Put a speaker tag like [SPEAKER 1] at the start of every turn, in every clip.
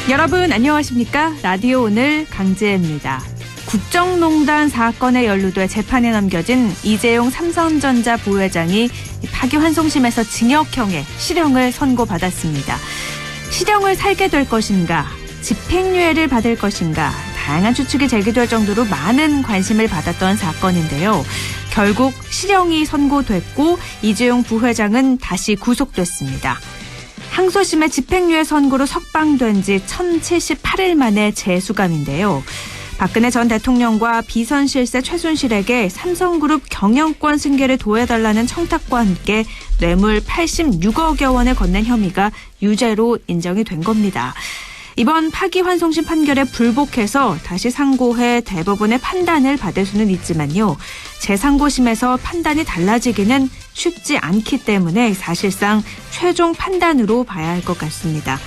[SPEAKER 1] 여러분 안녕하십니까? 라디오 오늘 강지혜입니다. 국정농단 사건에 연루돼 재판에 넘겨진 이재용 삼성전자 부회장이 파기환송심에서 징역형의 실형을 선고받았습니다. 실형을 살게 될 것인가, 집행유예를 받을 것인가, 다양한 추측이 제기될 정도로 많은 관심을 받았던 사건인데요. 결국 실형이 선고됐고 이재용 부회장은 다시 구속됐습니다. 항소심의 집행유예 선고로 석방된 지 1078일 만에 재수감인데요. 박근혜 전 대통령과 비선 실세 최순실에게 삼성그룹 경영권 승계를 도와달라는 청탁과 함께 뇌물 86억여 원을 건넨 혐의가 유죄로 인정이 된 겁니다. 이번 파기환송심 판결에 불복해서 다시 상고해 대법원의 판단을 받을 수는 있지만요. 재상고심에서 판단이 달라지기는 쉽지 않기 때문에 사실상 최종 판단으로 봐야 할 것 같습니다.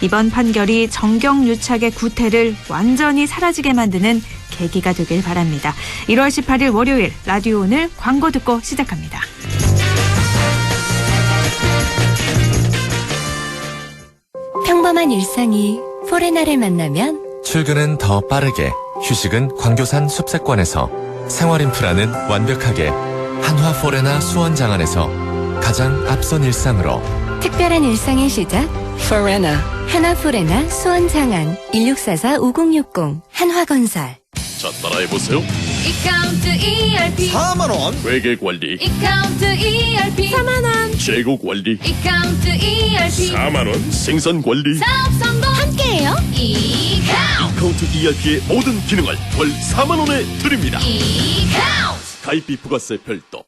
[SPEAKER 1] 이번 판결이 정경유착의 구태를 완전히 사라지게 만드는 계기가 되길 바랍니다. 1월 18일 월요일 라디오 오늘 광고 듣고 시작합니다.
[SPEAKER 2] 평범한 일상이 포레나를 만나면
[SPEAKER 3] 출근은 더 빠르게, 휴식은 광교산 숲세권에서, 생활 인프라는 완벽하게 한화 포레나 수원장안에서 가장 앞선 일상으로
[SPEAKER 2] 특별한 일상의 시작 포레나 한화 포레나 수원장안 1644-5060 한화건설.
[SPEAKER 4] 자, 따라해보세요.
[SPEAKER 5] 이카운트 ERP
[SPEAKER 4] 4만원 회계관리,
[SPEAKER 5] 이카운트 ERP
[SPEAKER 4] 4만원 재고관리,
[SPEAKER 5] 이카운트 ERP
[SPEAKER 4] 4만원 생산관리.
[SPEAKER 5] 사업 성공 함께해요.
[SPEAKER 4] 이카운트 ERP의 모든 기능을 월 4만원에 드립니다.
[SPEAKER 5] 이카운트
[SPEAKER 4] 가입비 부가세 별도.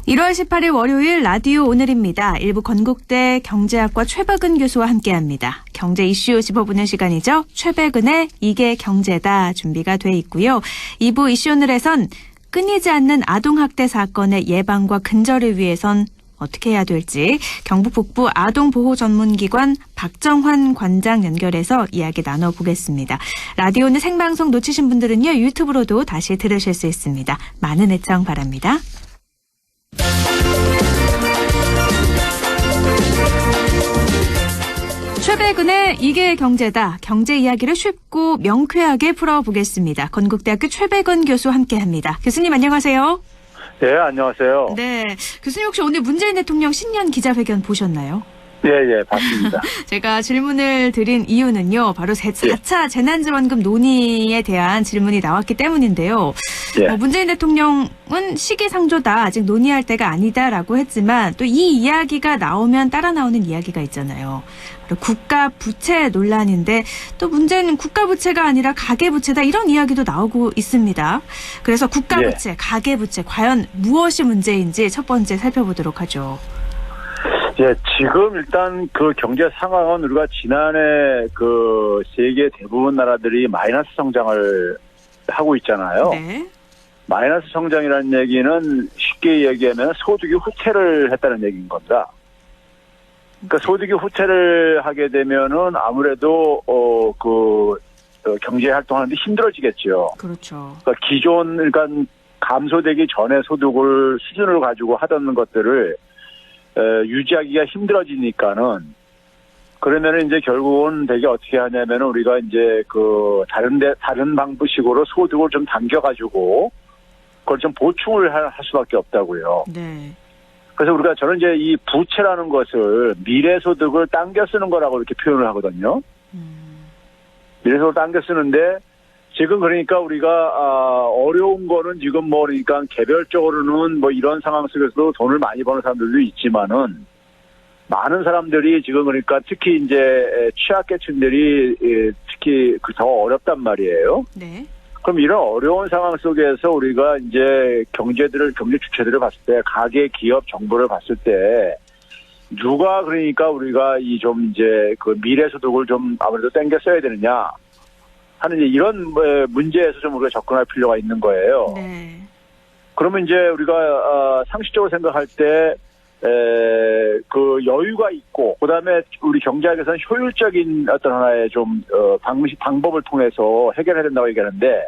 [SPEAKER 1] 1월 18일 월요일 라디오 오늘입니다. 일부 건국대 경제학과 최백은 교수와 함께합니다. 경제 이슈 짚어보는 시간이죠. 최백은의 이게 경제다 준비가 돼 있고요. 2부 이슈 오늘에선 끊이지 않는 아동학대 사건의 예방과 근절을 위해선 어떻게 해야 될지 경북 북부 아동보호전문기관 박정환 관장 연결해서 이야기 나눠보겠습니다. 라디오 오늘 생방송 놓치신 분들은요. 유튜브로도 다시 들으실 수 있습니다. 많은 애청 바랍니다. 최백은의 이게 경제다. 경제 이야기를 쉽고 명쾌하게 풀어보겠습니다. 건국대학교 최백은 교수 함께합니다. 교수님 안녕하세요.
[SPEAKER 6] 네, 안녕하세요.
[SPEAKER 1] 네, 교수님 혹시 오늘 문재인 대통령 신년 기자회견 보셨나요?
[SPEAKER 6] 예, 봤습니다.
[SPEAKER 1] 제가 질문을 드린 이유는요. 바로 4차 재난지원금 논의에 대한 질문이 나왔기 때문인데요.
[SPEAKER 6] 예.
[SPEAKER 1] 문재인 대통령은 시기상조다. 아직 논의할 때가 아니다라고 했지만 또 이 이야기가 나오면 따라 나오는 이야기가 있잖아요. 바로 국가 부채 논란인데 또 문제는 국가 부채가 아니라 가계 부채다. 이런 이야기도 나오고 있습니다. 그래서 국가 부채, 가계 부채 과연 무엇이 문제인지 첫 번째 살펴보도록 하죠.
[SPEAKER 6] 예, 지금 일단 그 경제 상황은 우리가 지난해 그 세계 대부분 나라들이 마이너스 성장을 하고 있잖아요.
[SPEAKER 1] 네.
[SPEAKER 6] 마이너스 성장이라는 얘기는 쉽게 얘기하면 소득이 후퇴를 했다는 얘기인 겁니다. 그러니까 소득이 후퇴를 하게 되면은 아무래도 경제 활동하는데 힘들어지겠죠.
[SPEAKER 1] 그렇죠.
[SPEAKER 6] 그러니까 그러니까 감소되기 전에 수준을 가지고 하던 것들을 유지하기가 힘들어지니까는 그러면은 이제 결국은 되게 어떻게 하냐면은 우리가 이제 다른 방식으로 소득을 좀 당겨가지고 그걸 좀 보충을 할 수밖에 없다고요.
[SPEAKER 1] 네.
[SPEAKER 6] 그래서 저는 이제 이 부채라는 것을 미래 소득을 당겨 쓰는 거라고 이렇게 표현을 하거든요. 미래 소득을 당겨 쓰는데 지금 그러니까 우리가 어려운 거는 지금 그러니까 개별적으로는 이런 상황 속에서도 돈을 많이 버는 사람들도 있지만은 많은 사람들이 지금 그러니까 특히 이제 취약계층들이 특히 더 어렵단 말이에요.
[SPEAKER 1] 네.
[SPEAKER 6] 그럼 이런 어려운 상황 속에서 우리가 이제 경제 주체들을 봤을 때 가계, 기업, 정부를 봤을 때 누가 그러니까 우리가 이제 미래 소득을 좀 아무래도 당겨 써야 되느냐. 하는 이런 문제에서 좀 우리가 접근할 필요가 있는 거예요.
[SPEAKER 1] 네.
[SPEAKER 6] 그러면 이제 우리가 상식적으로 생각할 때 여유가 있고 그다음에 우리 경제학에서는 효율적인 어떤 하나의 좀 방법을 통해서 해결해야 된다고 얘기하는데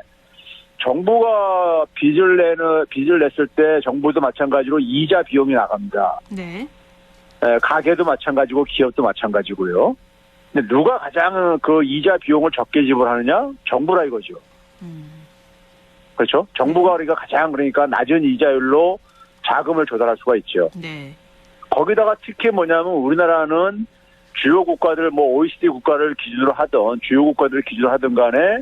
[SPEAKER 6] 정부가 빚을 냈을 때 정부도 마찬가지로 이자 비용이 나갑니다.
[SPEAKER 1] 네.
[SPEAKER 6] 가게도 마찬가지고 기업도 마찬가지고요. 근데 누가 가장 그 이자 비용을 적게 지불하느냐? 정부라 이거죠. 그렇죠? 정부가 우리가 가장 그러니까 낮은 이자율로 자금을 조달할 수가 있죠.
[SPEAKER 1] 네.
[SPEAKER 6] 거기다가 특히 뭐냐면 우리나라는 주요 국가들 뭐 OECD 국가를 기준으로 하던 주요 국가들을 기준으로 하든 간에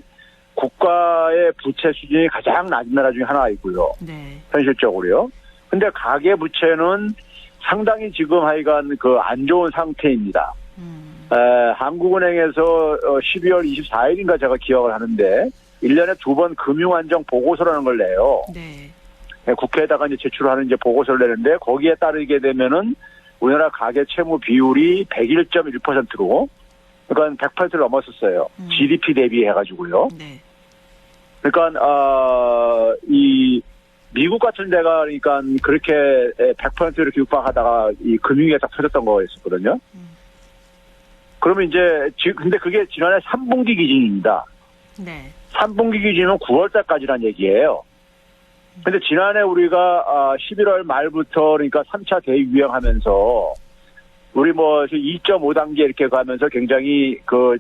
[SPEAKER 6] 국가의 부채 수준이 가장 낮은 나라 중에 하나이고요.
[SPEAKER 1] 네.
[SPEAKER 6] 현실적으로요. 근데 가계 부채는 상당히 지금 하여간 그 안 좋은 상태입니다. 한국은행에서 12월 24일인가 제가 기억을 하는데 1년에 2번 금융안정 보고서라는 걸 내요.
[SPEAKER 1] 네.
[SPEAKER 6] 국회에다가 이제 제출하는 이제 보고서를 내는데 거기에 따르게 되면은 우리나라 가계 채무 비율이 101.1%로 그러니까 100%를 넘었었어요. GDP 대비해가지고요.
[SPEAKER 1] 네.
[SPEAKER 6] 그러니까 이 미국 같은 데가 그러니까 그렇게 100% 이렇게 육박하다가 이 금융위기가 딱 터졌던 거였었거든요. 그러면 이제 근데 그게 지난해 3분기 기준입니다.
[SPEAKER 1] 네.
[SPEAKER 6] 3분기 기준은 9월 달까지란 얘기예요. 근데 지난해 우리가 11월 말부터 그러니까 3차 대유 유행하면서 우리 뭐 2.5단계 이렇게 가면서 굉장히 그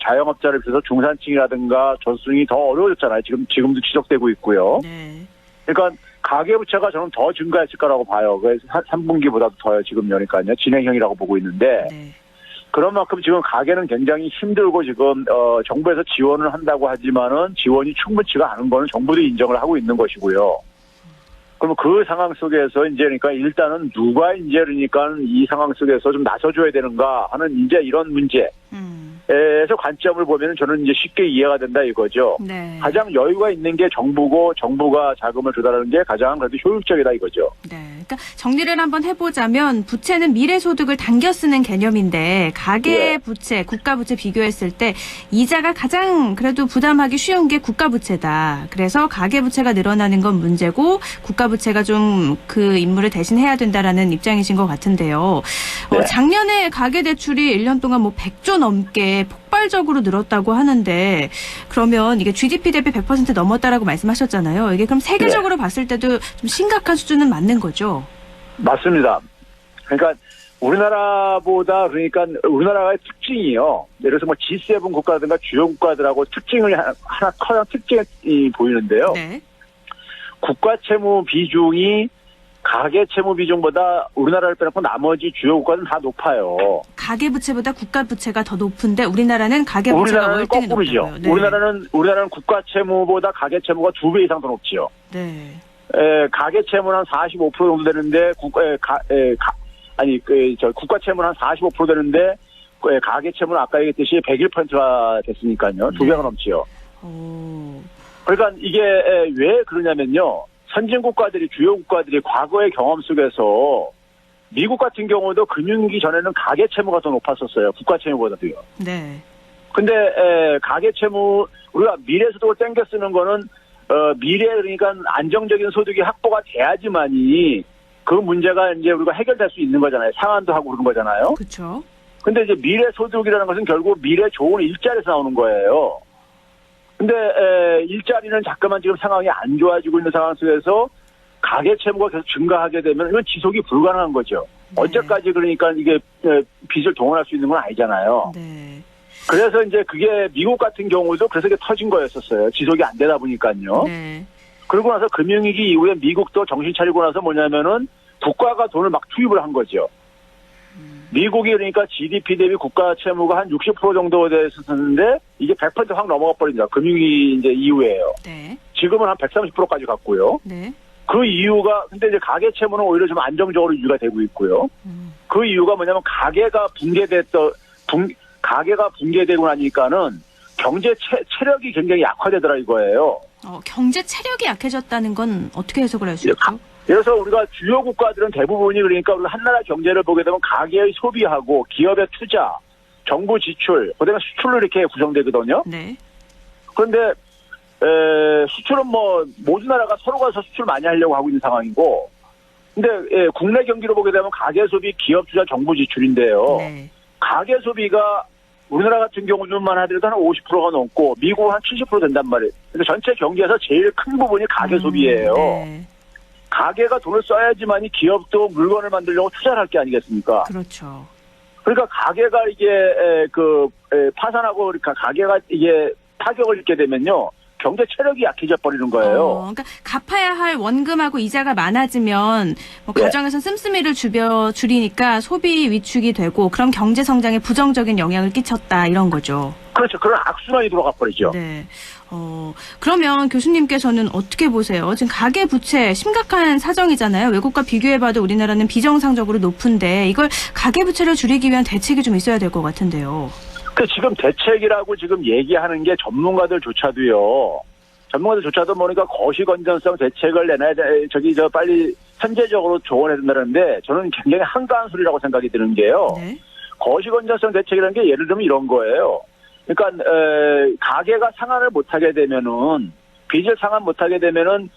[SPEAKER 6] 자영업자를 비해서 중산층이라든가 저소득이 더 어려워졌잖아요. 지금도 지속되고 있고요.
[SPEAKER 1] 네.
[SPEAKER 6] 그러니까 가계부채가 저는 더 증가했을 거라고 봐요. 그래서 3분기보다도 더요 지금이니까요. 진행형이라고 보고 있는데
[SPEAKER 1] 네.
[SPEAKER 6] 그런 만큼 지금 가계는 굉장히 힘들고 지금 정부에서 지원을 한다고 하지만은 지원이 충분치가 않은 거는 정부도 인정을 하고 있는 것이고요. 그러면 그 상황 속에서 이제 그러니까 일단은 누가 이제 그러니까 이 상황 속에서 좀 나서줘야 되는가 하는 이제 이런 문제에서 관점을 보면은 저는 이제 쉽게 이해가 된다 이거죠.
[SPEAKER 1] 네.
[SPEAKER 6] 가장 여유가 있는 게 정부고 정부가 자금을 조달하는 게 가장 그래도 효율적이다 이거죠.
[SPEAKER 1] 네. 그러니까 정리를 한번 해보자면 부채는 미래 소득을 당겨 쓰는 개념인데 가계
[SPEAKER 6] 네.
[SPEAKER 1] 부채, 국가 부채 비교했을 때 이자가 가장 그래도 부담하기 쉬운 게 국가 부채다. 그래서 가계 부채가 늘어나는 건 문제고 국가 부채가 좀 그 임무를 대신해야 된다라는 입장이신 것 같은데요.
[SPEAKER 6] 네.
[SPEAKER 1] 작년에 가계 대출이 1년 동안 뭐 100조 넘게 폭발적으로 늘었다고 하는데 그러면 이게 GDP 대비 100% 넘었다라고 말씀하셨잖아요. 이게 그럼 세계적으로 봤을 때도 좀 심각한 수준은 맞는 거죠?
[SPEAKER 6] 맞습니다. 그러니까 우리나라보다 그러니까 우리나라의 특징이요. 예를 들어서 뭐 G7 국가라든가 주요 국가들하고 특징을 하나 커요. 특징이 보이는데요.
[SPEAKER 1] 네.
[SPEAKER 6] 국가 채무 비중이 가계 채무 비중보다 우리나라를 빼놓고 나머지 주요 국가는 다 높아요.
[SPEAKER 1] 가계 부채보다 국가 부채가 더 높은데 우리나라는 가계 부채가
[SPEAKER 6] 우리나라는
[SPEAKER 1] 월등히
[SPEAKER 6] 거꾸로죠.
[SPEAKER 1] 높다고요. 네.
[SPEAKER 6] 우리나라는 국가 채무보다 가계 채무가 2배 이상 더 높지요.
[SPEAKER 1] 네.
[SPEAKER 6] 가계 채무는 한 45% 정도 되는데 국가 채무는 한 45% 되는데 가계 채무는 아까 얘기했듯이 101%가 됐으니까요. 2배가 넘지요.
[SPEAKER 1] 오.
[SPEAKER 6] 그러니까 이게 왜 그러냐면요. 선진 국가들이 주요 국가들이 과거의 경험 속에서 미국 같은 경우도 금융위기 전에는 가계 채무가 더 높았었어요. 국가 채무보다도요.
[SPEAKER 1] 네.
[SPEAKER 6] 근데 가계 채무 우리가 미래 소득을 땡겨 쓰는 거는 미래 그러니까 안정적인 소득이 확보가 돼야지만이 그 문제가 이제 우리가 해결될 수 있는 거잖아요. 상환도 하고 그런 거잖아요.
[SPEAKER 1] 그렇죠.
[SPEAKER 6] 근데 이제 미래 소득이라는 것은 결국 미래 좋은 일자리에서 나오는 거예요. 근데 일자리는 자꾸만 지금 상황이 안 좋아지고 있는 상황 속에서 가계 채무가 계속 증가하게 되면 이건 지속이 불가능한 거죠.
[SPEAKER 1] 네.
[SPEAKER 6] 언제까지 그러니까 이게 빚을 동원할 수 있는 건 아니잖아요.
[SPEAKER 1] 네.
[SPEAKER 6] 그래서 이제 그게 미국 같은 경우도 그래서 이게 터진 거였었어요. 지속이 안 되다 보니까요.
[SPEAKER 1] 네.
[SPEAKER 6] 그러고 나서 금융위기 이후에 미국도 정신 차리고 나서 뭐냐면은 국가가 돈을 막 투입을 한 거죠. 미국이 그러니까 GDP 대비 국가 채무가 한 60% 정도 됐었는데 이게 100% 확 넘어가 버립니다. 금융위기 이제 이후에요.
[SPEAKER 1] 네.
[SPEAKER 6] 지금은 한 130%까지 갔고요.
[SPEAKER 1] 네.
[SPEAKER 6] 그 이유가 근데 이제 가계 채무는 오히려 좀 안정적으로 유지가 되고 있고요. 그 이유가 뭐냐면 가계가 붕괴되고 나니까는 경제 체력이 굉장히 약화되더라 이거예요.
[SPEAKER 1] 경제 체력이 약해졌다는 건 어떻게 해석을 할 수 있죠?
[SPEAKER 6] 예를 들어서 우리가 주요 국가들은 대부분이 그러니까 우리 한나라 경제를 보게 되면 가계의 소비하고 기업의 투자, 정부 지출, 그다음에 수출로 이렇게 구성되거든요.
[SPEAKER 1] 네.
[SPEAKER 6] 그런데 수출은 뭐 모든 나라가 서로 가서 수출 많이 하려고 하고 있는 상황이고, 근데 국내 경기로 보게 되면 가계 소비, 기업 투자, 정부 지출인데요.
[SPEAKER 1] 네.
[SPEAKER 6] 가계 소비가 우리나라 같은 경우만 하더라도 한 50%가 넘고 미국은 한 70% 된단 말이에요. 그래서 전체 경기에서 제일 큰 부분이 가계 소비예요.
[SPEAKER 1] 네.
[SPEAKER 6] 가계가 돈을 써야지만이 기업도 물건을 만들려고 투자를 할 게 아니겠습니까?
[SPEAKER 1] 그렇죠.
[SPEAKER 6] 그러니까 가게가 이게 파산하고 그러니까 가게가 이게 타격을 입게 되면요. 경제 체력이 약해져 버리는 거예요.
[SPEAKER 1] 그러니까 갚아야 할 원금하고 이자가 많아지면 뭐
[SPEAKER 6] 네.
[SPEAKER 1] 가정에서 씀씀이를 줄이니까 소비 위축이 되고 그럼 경제 성장에 부정적인 영향을 끼쳤다 이런 거죠.
[SPEAKER 6] 그렇죠. 그런 악순환이 들어가 버리죠.
[SPEAKER 1] 네. 그러면 교수님께서는 어떻게 보세요? 지금 가계 부채 심각한 사정이잖아요. 외국과 비교해봐도 우리나라는 비정상적으로 높은데 이걸 가계 부채를 줄이기 위한 대책이 좀 있어야 될 것 같은데요.
[SPEAKER 6] 지금 대책이라고 지금 얘기하는 게 전문가들조차도 뭐니까 거시건전성 대책을 내놔야 돼. 빨리 현재적으로 조언해야 된다는데 저는 굉장히 한가한 소리라고 생각이 드는 게요.
[SPEAKER 1] 네.
[SPEAKER 6] 거시건전성 대책이라는 게 예를 들면 이런 거예요. 그러니까 가게가 상환을 못하게 되면은 빚을 상환 못하게 되면은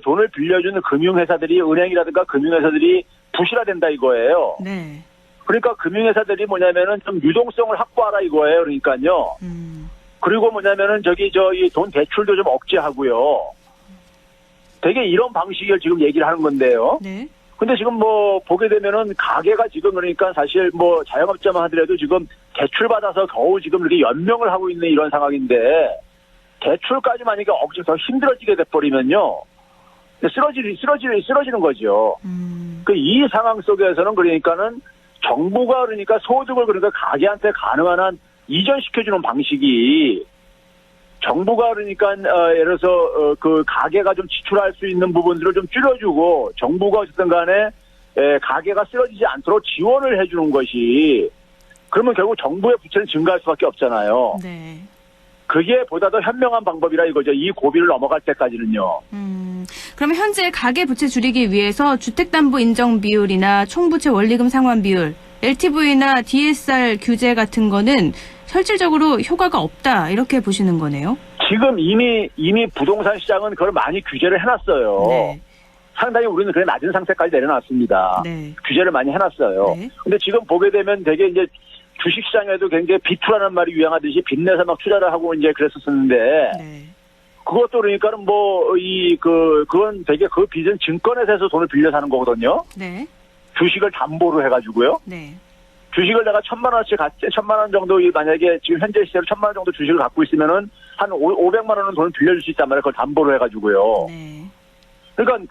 [SPEAKER 6] 돈을 빌려주는 금융회사들이 은행이라든가 금융회사들이 부실화된다 이거예요.
[SPEAKER 1] 네.
[SPEAKER 6] 그러니까 금융회사들이 뭐냐면은 좀 유동성을 확보하라 이거예요. 그러니까요. 그리고 뭐냐면은 이 돈 대출도 좀 억제하고요. 되게 이런 방식을 지금 얘기를 하는 건데요.
[SPEAKER 1] 네.
[SPEAKER 6] 근데 지금 뭐 보게 되면은 가게가 지금 그러니까 사실 뭐 자영업자만 하더라도 지금 대출 받아서 겨우 지금 이렇게 연명을 하고 있는 이런 상황인데 대출까지 만약에 억제 더 힘들어지게 돼버리면요. 쓰러지는 거죠. 이 상황 속에서는 그러니까는 정부가 그러니까 소득을 그러니까 가게한테 가능한 한 이전시켜주는 방식이 정부가 그러니까 예를 들어서 그 가게가 좀 지출할 수 있는 부분들을 좀 줄여주고 정부가 어쨌든 간에 가게가 쓰러지지 않도록 지원을 해주는 것이 그러면 결국 정부의 부채는 증가할 수밖에 없잖아요.
[SPEAKER 1] 네.
[SPEAKER 6] 그게 보다 더 현명한 방법이라 이거죠. 이 고비를 넘어갈 때까지는요.
[SPEAKER 1] 그러면 현재 가계 부채 줄이기 위해서 주택담보 인정 비율이나 총부채 원리금 상환 비율, LTV나 DSR 규제 같은 거는 실질적으로 효과가 없다 이렇게 보시는 거네요.
[SPEAKER 6] 지금 이미 부동산 시장은 그걸 많이 규제를 해놨어요.
[SPEAKER 1] 네.
[SPEAKER 6] 상당히 우리는 그래 낮은 상태까지 내려놨습니다.
[SPEAKER 1] 네.
[SPEAKER 6] 규제를 많이 해놨어요.
[SPEAKER 1] 네.
[SPEAKER 6] 근데 지금 보게 되면 되게 이제 주식시장에도 굉장히 비투라는 말이 유행하듯이 빚내서 막 투자를 하고 이제 그랬었는데
[SPEAKER 1] 네.
[SPEAKER 6] 그것도 그러니까는 그건 되게 그 빚은 증권회사에서 돈을 빌려 사는 거거든요.
[SPEAKER 1] 네.
[SPEAKER 6] 주식을 담보로 해가지고요.
[SPEAKER 1] 네.
[SPEAKER 6] 주식을 내가 1,000만 원 정도 만약에 지금 현재 시세로 1,000만 원 정도 주식을 갖고 있으면은 한 500만 원은 돈을 빌려줄 수 있단 말이에요. 그걸 담보로 해가지고요.
[SPEAKER 1] 네.
[SPEAKER 6] 그러니까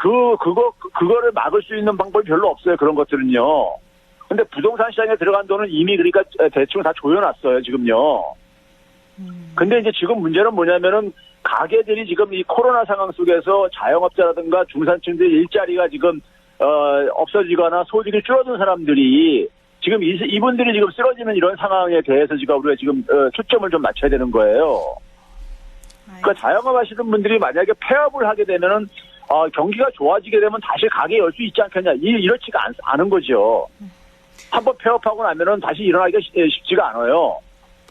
[SPEAKER 6] 그거를 막을 수 있는 방법이 별로 없어요. 그런 것들은요. 근데 부동산 시장에 들어간 돈은 이미 그러니까 대충 다 조여놨어요. 지금요. 근데 이제 지금 문제는 뭐냐면은 가게들이 지금 이 코로나 상황 속에서 자영업자라든가 중산층들 일자리가 지금 없어지거나 소득이 줄어든 사람들이 지금 이분들이 지금 쓰러지는 이런 상황에 대해서 우리가 지금 초점을 좀 맞춰야 되는 거예요. 그러니까 자영업 하시는 분들이 만약에 폐업을 하게 되면은 경기가 좋아지게 되면 다시 가게 열 수 있지 않겠냐 이렇지가 않은 거죠. 한번 폐업하고 나면은 다시 일어나기가 쉽지가 않아요.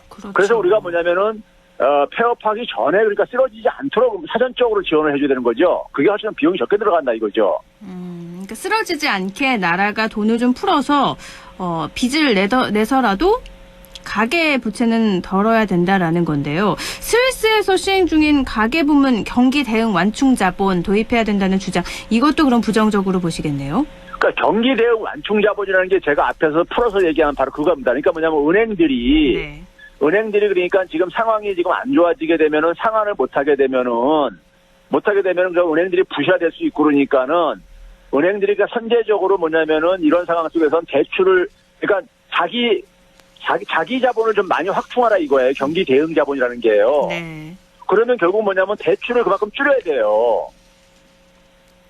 [SPEAKER 1] 그렇죠.
[SPEAKER 6] 그래서 우리가 뭐냐면은 폐업하기 전에 그러니까 쓰러지지 않도록 사전적으로 지원을 해줘야 되는 거죠. 그게 훨씬 비용이 적게 들어간다 이거죠.
[SPEAKER 1] 그러니까 쓰러지지 않게 나라가 돈을 좀 풀어서 빚을 내서라도 가계 부채는 덜어야 된다라는 건데요. 스위스에서 시행 중인 가계 부문 경기 대응 완충 자본 도입해야 된다는 주장, 이것도 그럼 부정적으로 보시겠네요.
[SPEAKER 6] 그러니까 경기 대응 완충 자본이라는 게 제가 앞에서 풀어서 얘기하는 바로 그겁니다. 그러니까 뭐냐면 은행들이 그러니까 지금 상황이 지금 안 좋아지게 되면은 상환을 못하게 되면은 그 은행들이 부실화될 수 있고 그러니까는 은행들이 그러니까 선제적으로 뭐냐면은 이런 상황 속에서는 대출을 그러니까 자기 자본을 좀 많이 확충하라 이거예요. 경기 대응 자본이라는 게요.
[SPEAKER 1] 네.
[SPEAKER 6] 그러면 결국 뭐냐면 대출을 그만큼 줄여야 돼요.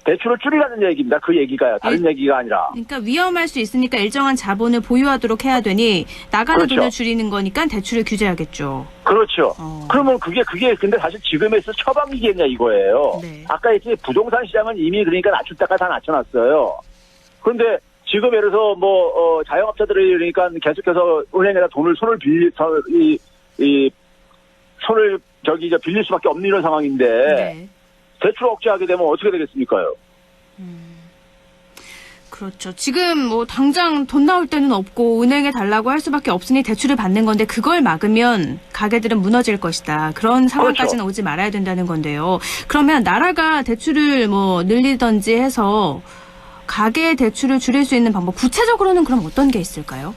[SPEAKER 6] 대출을 줄이라는 얘기입니다. 그 얘기가요. 다른 얘기가 아니라.
[SPEAKER 1] 그러니까 위험할 수 있으니까 일정한 자본을 보유하도록 해야 되니 나가는
[SPEAKER 6] 그렇죠.
[SPEAKER 1] 돈을 줄이는 거니까 대출을 규제하겠죠.
[SPEAKER 6] 그렇죠. 그러면 그게 근데 사실 지금에서 처방이겠냐 이거예요.
[SPEAKER 1] 네.
[SPEAKER 6] 아까 했지 부동산 시장은 이미 그러니까 낮출 때까지 다 낮춰놨어요. 그런데 지금 예를 들어서 자영업자들이 그러니까 계속해서 은행에다 손을 빌릴 수밖에 없는 이런 상황인데
[SPEAKER 1] 네.
[SPEAKER 6] 대출 억제하게 되면 어떻게 되겠습니까요?
[SPEAKER 1] 그렇죠. 지금 당장 돈 나올 때는 없고 은행에 달라고 할 수밖에 없으니 대출을 받는 건데 그걸 막으면 가게들은 무너질 것이다. 그런 상황까지는 오지 말아야 된다는 건데요. 그러면 나라가 대출을 늘리든지 해서 가계 대출을 줄일 수 있는 방법, 구체적으로는 그럼 어떤 게 있을까요?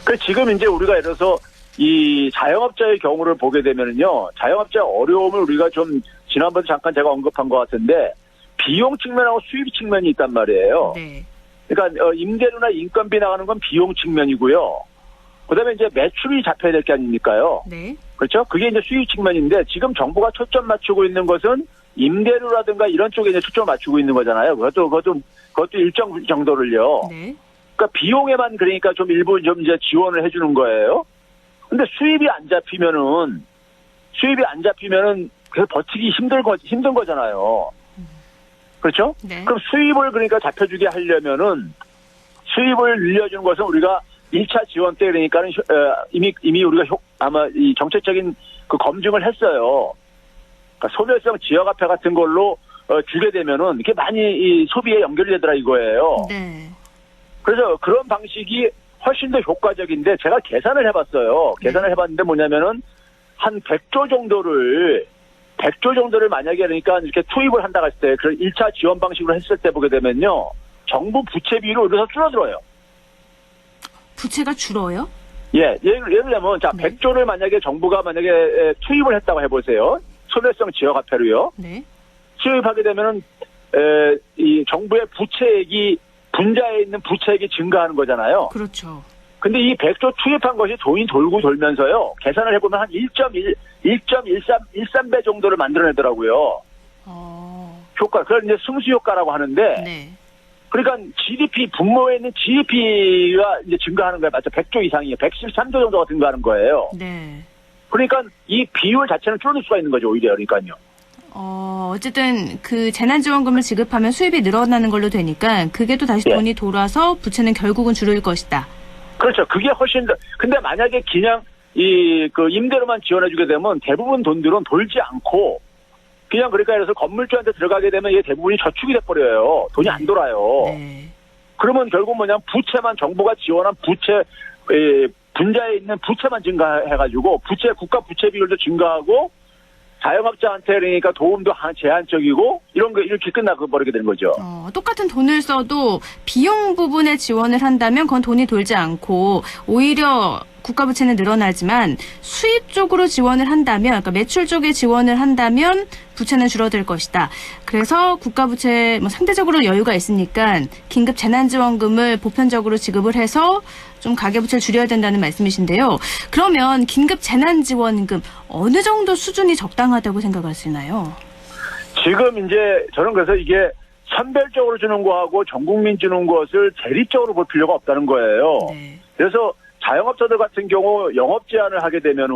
[SPEAKER 6] 그 지금 이제 우리가 예를 들어서 이 자영업자의 경우를 보게 되면은요, 자영업자 어려움을 우리가 좀 지난번에 잠깐 제가 언급한 것 같은데 비용 측면하고 수입 측면이 있단 말이에요.
[SPEAKER 1] 네.
[SPEAKER 6] 그러니까 임대료나 인건비 나가는 건 비용 측면이고요. 그다음에 이제 매출이 잡혀야 될 게 아닙니까요?
[SPEAKER 1] 네.
[SPEAKER 6] 그렇죠? 그게 이제 수입 측면인데 지금 정부가 초점 맞추고 있는 것은 임대료라든가 이런 쪽에 이제 초점 맞추고 있는 거잖아요. 그것도 일정 정도를요.
[SPEAKER 1] 네.
[SPEAKER 6] 그러니까 비용에만 그러니까 좀 일부 좀 이제 지원을 해주는 거예요. 근데 수입이 안 잡히면은 그래서 버티기 힘든 거잖아요. 그렇죠?
[SPEAKER 1] 네.
[SPEAKER 6] 그럼 수입을 그러니까 잡혀주게 하려면은 수입을 늘려주는 것은 우리가 1차 지원 때 그러니까는 이미 우리가 아마 이 정책적인 그 검증을 했어요. 그러니까 소멸성 지역화폐 같은 걸로 주게 되면은 이렇게 많이 이 소비에 연결이 되더라 이거예요.
[SPEAKER 1] 네.
[SPEAKER 6] 그래서 그런 방식이 훨씬 더 효과적인데 제가 계산을 해봤어요. 계산을 해봤는데 뭐냐면은 한 100조 정도를 만약에 그러니까 이렇게 투입을 한다고 했을 때 그런 1차 지원 방식으로 했을 때 보게 되면요. 정부 부채 비율이 오히려 줄어들어요.
[SPEAKER 1] 부채가 줄어요?
[SPEAKER 6] 예, 예를 들면 자,
[SPEAKER 1] 네.
[SPEAKER 6] 100조를 만약에 정부가 만약에 투입을 했다고 해보세요. 소멸성 지역화폐로요.
[SPEAKER 1] 네.
[SPEAKER 6] 투입하게 되면은 이 정부의 부채액이 분자에 있는 부채액이 증가하는 거잖아요.
[SPEAKER 1] 그렇죠.
[SPEAKER 6] 근데 이 100조 투입한 것이 돈이 돌고 돌면서요. 계산을 해보면 한 1.13배 정도를 만들어내더라고요. 효과. 그걸 이제 승수효과라고 하는데.
[SPEAKER 1] 네.
[SPEAKER 6] 그러니까 GDP, 분모에 있는 GDP가 이제 증가하는 거예요. 맞죠? 100조 이상이에요. 113조 정도가 증가하는 거예요.
[SPEAKER 1] 네.
[SPEAKER 6] 그러니까 이 비율 자체는 줄어들 수가 있는 거죠. 오히려 그러니까요.
[SPEAKER 1] 어쨌든 그 재난지원금을 지급하면 수입이 늘어나는 걸로 되니까 그게 또 다시
[SPEAKER 6] 예.
[SPEAKER 1] 돈이 돌아서 부채는 결국은 줄을 것이다.
[SPEAKER 6] 그렇죠. 그게 훨씬 더. 근데 만약에 그냥 그 임대료만 지원해주게 되면 대부분 돈들은 돌지 않고 그냥 그러니까 그래서 건물주한테 들어가게 되면 이게 대부분이 저축이 돼버려요. 돈이 안 돌아요.
[SPEAKER 1] 네.
[SPEAKER 6] 그러면 결국 뭐냐면 부채만 정부가 지원한 부채 분자에 있는 부채만 증가해가지고 국가 부채 비율도 증가하고 자영업자한테 그러니까 도움도 제한적이고 이런 거 이렇게 끝나버리게 되는 거죠.
[SPEAKER 1] 똑같은 돈을 써도 비용 부분에 지원을 한다면 그건 돈이 돌지 않고 오히려 국가 부채는 늘어나지만 수입 쪽으로 지원을 한다면, 그러니까 매출 쪽에 지원을 한다면 부채는 줄어들 것이다. 그래서 국가 부채 상대적으로 여유가 있으니까 긴급 재난지원금을 보편적으로 지급을 해서 좀 가계부채를 줄여야 된다는 말씀이신데요. 그러면 긴급 재난지원금 어느 정도 수준이 적당하다고 생각하시나요?
[SPEAKER 6] 지금 이제 저는 그래서 이게 선별적으로 주는 거하고 전 국민 주는 것을 대립적으로 볼 필요가 없다는 거예요.
[SPEAKER 1] 네.
[SPEAKER 6] 그래서 자영업자들 같은 경우 영업 제한을 하게 되면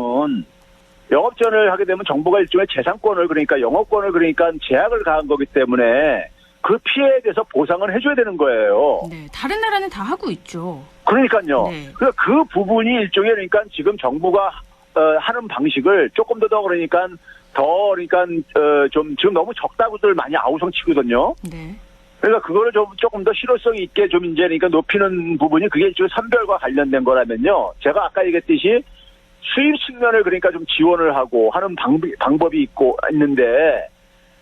[SPEAKER 6] 정부가 일종의 재산권을 그러니까 영업권을 그러니까 제약을 가한 거기 때문에 그 피해에 대해서 보상을 해줘야 되는 거예요.
[SPEAKER 1] 네, 다른 나라는 다 하고 있죠.
[SPEAKER 6] 그러니까요.
[SPEAKER 1] 네.
[SPEAKER 6] 그러니까 그 부분이 일종의 그러니까 지금 정부가 하는 방식을 조금 더 그러니까 좀 지금 너무 적다고들 많이 아우성치거든요.
[SPEAKER 1] 네.
[SPEAKER 6] 그러니까 그거를 조금 더 실효성 있게 좀 이제 그러니까 높이는 부분이 그게 일종의 선별과 관련된 거라면요. 제가 아까 얘기했듯이 수입 측면을 그러니까 좀 지원을 하고 하는 방법이 있는데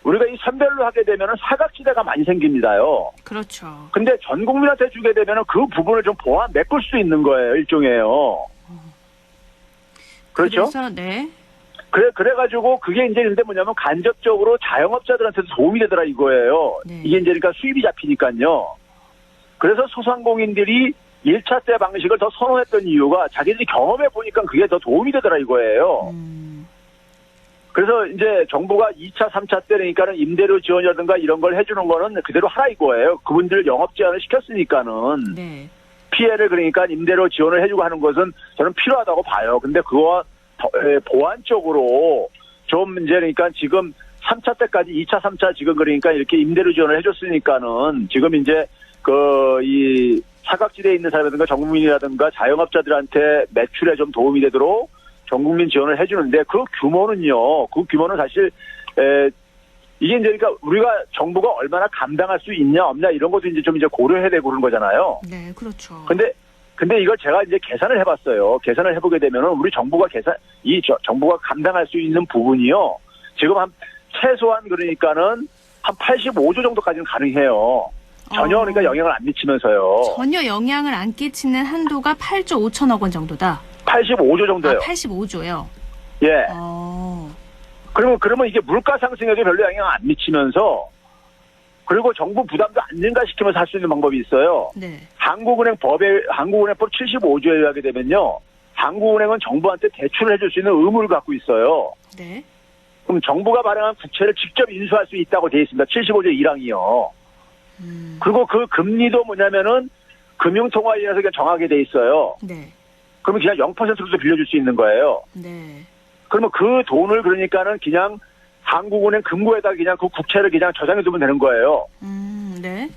[SPEAKER 6] 우리가 이 선별로 하게 되면은 사각지대가 많이 생깁니다요.
[SPEAKER 1] 그렇죠.
[SPEAKER 6] 근데 전 국민한테 주게 되면은 그 부분을 좀 메꿀 수 있는 거예요. 일종에요. 그렇죠?
[SPEAKER 1] 그래서 네.
[SPEAKER 6] 그래가지고 그게 이제 근데 뭐냐면 간접적으로 자영업자들한테도 도움이 되더라 이거예요.
[SPEAKER 1] 네.
[SPEAKER 6] 이게 이제 그러니까 수입이 잡히니까요. 그래서 소상공인들이 1차 때 방식을 더 선호했던 이유가 자기들이 경험해 보니까 그게 더 도움이 되더라 이거예요. 그래서 이제 정부가 2차, 3차 때 그러니까는 임대료 지원이라든가 이런 걸 해주는 거는 그대로 하라 이거예요. 그분들 영업 제한을 시켰으니까는.
[SPEAKER 1] 네.
[SPEAKER 6] 피해를 그러니까 임대료 지원을 해주고 하는 것은 저는 필요하다고 봐요. 근데 그거와 보완적으로 좀 이제 그러니까 지금 3차 때까지 2차, 3차 지금 그러니까 이렇게 임대료 지원을 해줬으니까는 지금 이제 이 사각지대에 있는 사람이라든가 전국민이라든가 자영업자들한테 매출에 좀 도움이 되도록 전국민 지원을 해주는데 그 규모는 사실 이게 이제 그러니까 우리가 정부가 얼마나 감당할 수 있냐 없냐 이런 것도 이제 좀 고려해야 되고 그런 거잖아요.
[SPEAKER 1] 네, 그렇죠.
[SPEAKER 6] 근데 이걸 제가 이제 계산을 해봤어요. 계산을 해보게 되면은 우리 정부가 정부가 감당할 수 있는 부분이요. 지금 최소한 그러니까는 한 85조 정도까지는 가능해요. 전혀 그러니까 영향을 안 미치면서요.
[SPEAKER 1] 전혀 영향을 안 끼치는 한도가 8조 5천억 원 정도다.
[SPEAKER 6] 85조 정도요.
[SPEAKER 1] 85조요.
[SPEAKER 6] 예.
[SPEAKER 1] 어.
[SPEAKER 6] 그러면 이게 물가 상승에도 별로 영향 안 미치면서 그리고 정부 부담도 안 증가시키면서 할 수 있는 방법이 있어요.
[SPEAKER 1] 네.
[SPEAKER 6] 한국은행법 75조에 의하게 되면요. 한국은행은 정부한테 대출을 해줄 수 있는 의무를 갖고 있어요.
[SPEAKER 1] 네.
[SPEAKER 6] 그럼 정부가 발행한 국채를 직접 인수할 수 있다고 되어 있습니다. 75조 1항이요. 그리고 그 금리도 뭐냐면은 금융통화위원회에서 그냥 정하게 돼 있어요.
[SPEAKER 1] 네.
[SPEAKER 6] 그러면 그냥 0%로도 빌려줄 수 있는 거예요.
[SPEAKER 1] 네.
[SPEAKER 6] 그러면 그 돈을 그러니까는 그냥 한국은행 금고에다 그냥 그 국채를 그냥 저장해 두면 되는 거예요.
[SPEAKER 1] 네.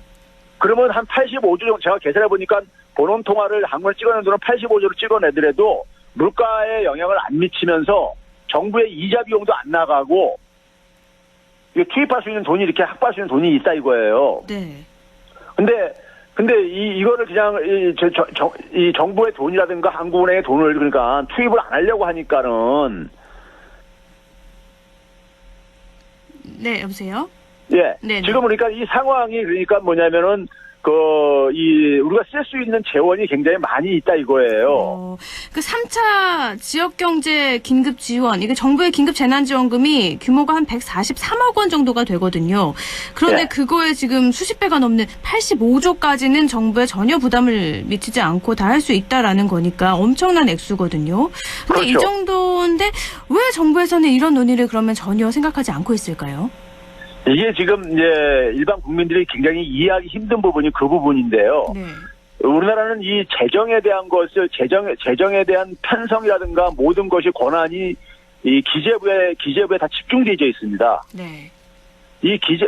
[SPEAKER 6] 그러면 한 85조 정도 제가 계산해 보니까 본원 통화를 한국을 찍어낸 돈은 85조를 찍어내더라도 물가에 영향을 안 미치면서 정부의 이자 비용도 안 나가고 이게 투입할 수 있는 돈이 이렇게 확보할 수 있는 돈이 있다 이거예요.
[SPEAKER 1] 네.
[SPEAKER 6] 근데 이거를 그냥 이 정부의 돈이라든가 한국은행의 돈을 그러니까 투입을 안 하려고 하니까는
[SPEAKER 1] 네, 여보세요?
[SPEAKER 6] 예.
[SPEAKER 1] 네네.
[SPEAKER 6] 지금 그러니까 이 상황이 그러니까 뭐냐면은 우리가 쓸 수 있는 재원이 굉장히 많이 있다 이거예요.
[SPEAKER 1] 그 3차 지역경제 긴급 지원, 이게 정부의 긴급 재난지원금이 규모가 한 143억 원 정도가 되거든요. 그런데
[SPEAKER 6] 네.
[SPEAKER 1] 그거에 지금 수십 배가 넘는 85조까지는 정부에 전혀 부담을 미치지 않고 다 할 수 있다라는 거니까 엄청난 액수거든요. 근데 이
[SPEAKER 6] 그렇죠.
[SPEAKER 1] 정도인데 왜 정부에서는 이런 논의를 그러면 전혀 생각하지 않고 있을까요?
[SPEAKER 6] 이게 지금 이제 일반 국민들이 굉장히 이해하기 힘든 부분이 그 부분인데요.
[SPEAKER 1] 네.
[SPEAKER 6] 우리나라는 이 재정에 대한 재정에 대한 편성이라든가 모든 것이 권한이 이 기재부에 다 집중되어 있습니다.
[SPEAKER 1] 네.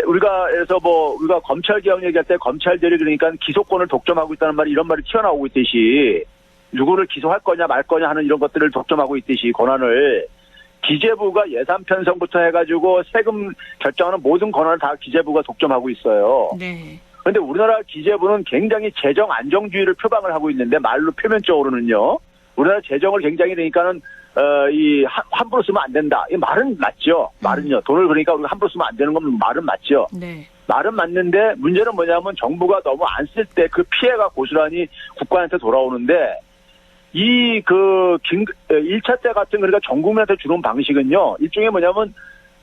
[SPEAKER 6] 우리가 검찰 개혁 얘기할 때 검찰들이 그러니까 기소권을 독점하고 있다는 말이 이런 말이 튀어나오고 있듯이 누구를 기소할 거냐 말 거냐 하는 이런 것들을 독점하고 있듯이 권한을 기재부가 예산 편성부터 해가지고 세금 결정하는 모든 권한을 다 기재부가 독점하고 있어요.
[SPEAKER 1] 네.
[SPEAKER 6] 그런데 우리나라 기재부는 굉장히 재정 안정주의를 표방을 하고 있는데 말로 표면적으로는요. 우리나라 재정을 굉장히 그러니까는 함부로 쓰면 안 된다. 이 말은 맞죠. 말은요. 돈을 그러니까 우리가 함부로 쓰면 안 되는 건 말은 맞죠.
[SPEAKER 1] 네.
[SPEAKER 6] 말은 맞는데 문제는 뭐냐면 정부가 너무 안 쓸 때 그 피해가 고스란히 국가한테 돌아오는데 1차 때 같은 그러니까 전 국민한테 주는 방식은요. 일종의 뭐냐면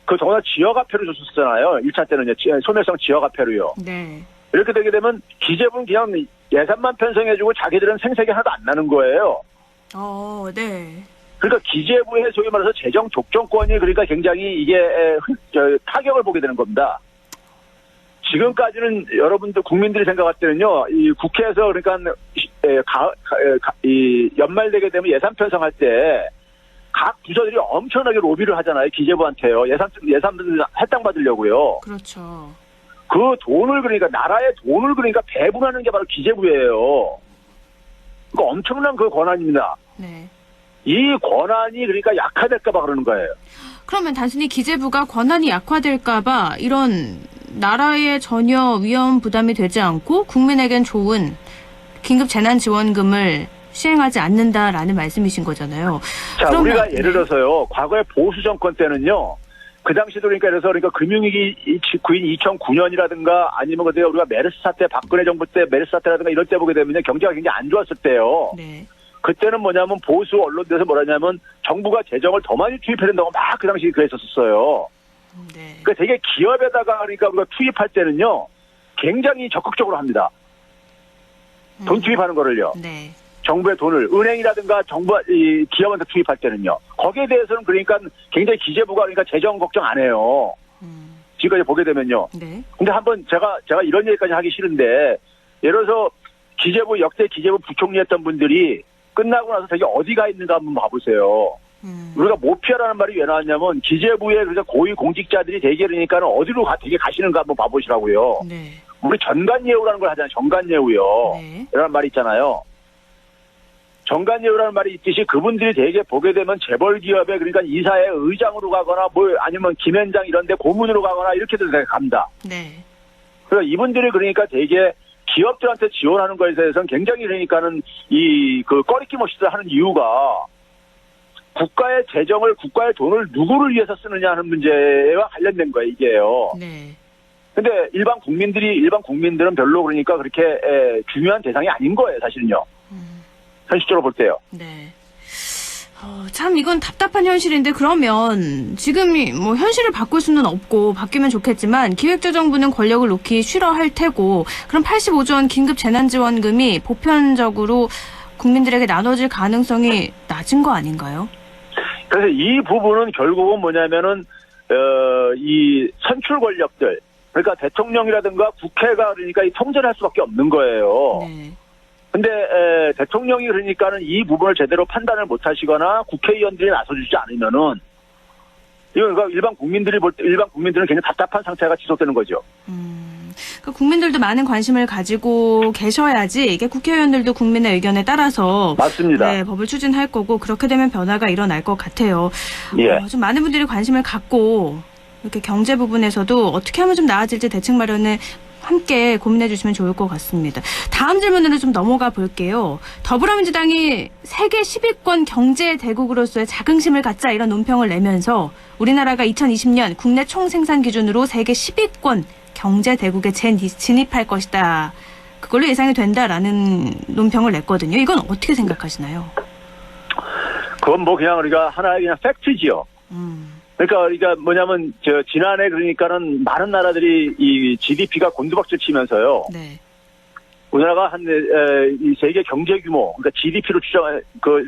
[SPEAKER 6] 더구나 지역화폐로 줬었잖아요. 1차 때는요. 소멸성 지역화폐로요.
[SPEAKER 1] 네.
[SPEAKER 6] 이렇게 되게 되면 기재부는 그냥 예산만 편성해주고 자기들은 생색이 하나도 안 나는 거예요.
[SPEAKER 1] 네.
[SPEAKER 6] 그러니까 기재부의 소위 말해서 재정 독점권이 그러니까 굉장히 이게 타격을 보게 되는 겁니다. 지금까지는 여러분들 국민들이 생각할 때는요, 이 국회에서 그러니까 연말되게 되면 예산 편성할 때 각 부서들이 엄청나게 로비를 하잖아요. 기재부한테요. 예산 할당 받으려고요.
[SPEAKER 1] 그렇죠.
[SPEAKER 6] 그 돈을 그러니까 나라의 돈을 그러니까 배분하는 게 바로 기재부예요. 그러니까 엄청난 그 권한입니다.
[SPEAKER 1] 네.
[SPEAKER 6] 이 권한이 그러니까 약화될까봐 그러는 거예요.
[SPEAKER 1] 그러면 단순히 기재부가 권한이 약화될까봐 이런 나라에 전혀 위험 부담이 되지 않고 국민에겐 좋은 긴급 재난지원금을 시행하지 않는다라는 말씀이신 거잖아요.
[SPEAKER 6] 자,
[SPEAKER 1] 그러면,
[SPEAKER 6] 우리가 예를 들어서요, 과거에 보수 정권 때는요, 그 당시도 그러니까 금융위기 직후인 2009년이라든가 아니면 그때 우리가 메르스 사태, 박근혜 정부 때 메르스 사태라든가 이럴 때 보게 되면 경제가 굉장히 안 좋았을 때요.
[SPEAKER 1] 네.
[SPEAKER 6] 그때는 뭐냐면 보수 언론들에서 뭐라냐면 정부가 재정을 더 많이 투입해야 된다고 막 그 당시 그랬었어요.
[SPEAKER 1] 네.
[SPEAKER 6] 그러니까 되게 기업에다가 그러니까 우리가 투입할 때는요, 굉장히 적극적으로 합니다. 돈 투입하는 거를요.
[SPEAKER 1] 네.
[SPEAKER 6] 정부의 돈을 은행이라든가 기업한테 투입할 때는요. 거기에 대해서는 그러니까 굉장히 기재부가 그러니까 재정 걱정 안 해요. 지금까지 보게 되면요.
[SPEAKER 1] 네.
[SPEAKER 6] 근데 한번 제가 이런 얘기까지 하기 싫은데 예를 들어서 역대 기재부 부총리했던 분들이 끝나고 나서 되게 어디가 있는가 한번 봐보세요. 우리가 모피아라는 말이 왜 나왔냐면 기재부의 그래서 고위 공직자들이 되게 그러니까는 어디로 되게 가시는가 한번 봐보시라고요.
[SPEAKER 1] 네.
[SPEAKER 6] 우리 전관예우라는 걸 하잖아요. 전관예우요.
[SPEAKER 1] 네.
[SPEAKER 6] 이런 말이 있잖아요. 정관예우라는 말이 있듯이 그분들이 되게 보게 되면 재벌 기업에 그러니까 이사회 의장으로 가거나 아니면 김현장 이런 데 고문으로 가거나 이렇게도 갑니다.
[SPEAKER 1] 네.
[SPEAKER 6] 그래서 이분들이 그러니까 되게 기업들한테 지원하는 거에 대해서는 굉장히 그러니까는 꺼리낌 없이 하는 이유가 국가의 돈을 누구를 위해서 쓰느냐 하는 문제와 관련된 거예요, 이게요.
[SPEAKER 1] 네.
[SPEAKER 6] 근데 일반 국민들은 별로 그러니까 그렇게 중요한 대상이 아닌 거예요, 사실은요. 현실적으로 볼 때요.
[SPEAKER 1] 네. 참 이건 답답한 현실인데 그러면 지금이 뭐 현실을 바꿀 수는 없고 바뀌면 좋겠지만 기획재정부는 권력을 놓기 싫어할 테고 그럼 85조 원 긴급 재난지원금이 보편적으로 국민들에게 나눠질 가능성이 낮은 거 아닌가요?
[SPEAKER 6] 그래서 이 부분은 결국은 뭐냐면은 이 선출 권력들 그러니까 대통령이라든가 국회가 그러니까 이 통제를 할 수밖에 없는 거예요.
[SPEAKER 1] 네.
[SPEAKER 6] 근데 대통령이 그러니까는 이 부분을 제대로 판단을 못 하시거나 국회의원들이 나서주지 않으면은 이건 그러니까 일반 국민들은 굉장히 답답한 상태가 지속되는 거죠.
[SPEAKER 1] 그러니까 국민들도 많은 관심을 가지고 계셔야지 이게 국회의원들도 국민의 의견에 따라서
[SPEAKER 6] 맞습니다.
[SPEAKER 1] 네, 법을 추진할 거고 그렇게 되면 변화가 일어날 것 같아요.
[SPEAKER 6] 예.
[SPEAKER 1] 좀 많은 분들이 관심을 갖고 이렇게 경제 부분에서도 어떻게 하면 좀 나아질지 대책 마련을 함께 고민해 주시면 좋을 것 같습니다. 다음 질문으로 좀 넘어가 볼게요. 더불어민주당이 세계 10위권 경제 대국으로서의 자긍심을 갖자 이런 논평을 내면서 우리나라가 2020년 국내 총생산 기준으로 세계 10위권 경제 대국에 진입할 것이다. 그걸로 예상이 된다라는 논평을 냈거든요. 이건 어떻게 생각하시나요?
[SPEAKER 6] 그건 뭐 그냥 우리가 하나의 그냥 팩트지요. 그러니까 뭐냐면 지난해 그러니까는 많은 나라들이 이 GDP가 곤두박질 치면서요.
[SPEAKER 1] 네.
[SPEAKER 6] 우리나라가 이 세계 경제 규모, 그러니까 GDP로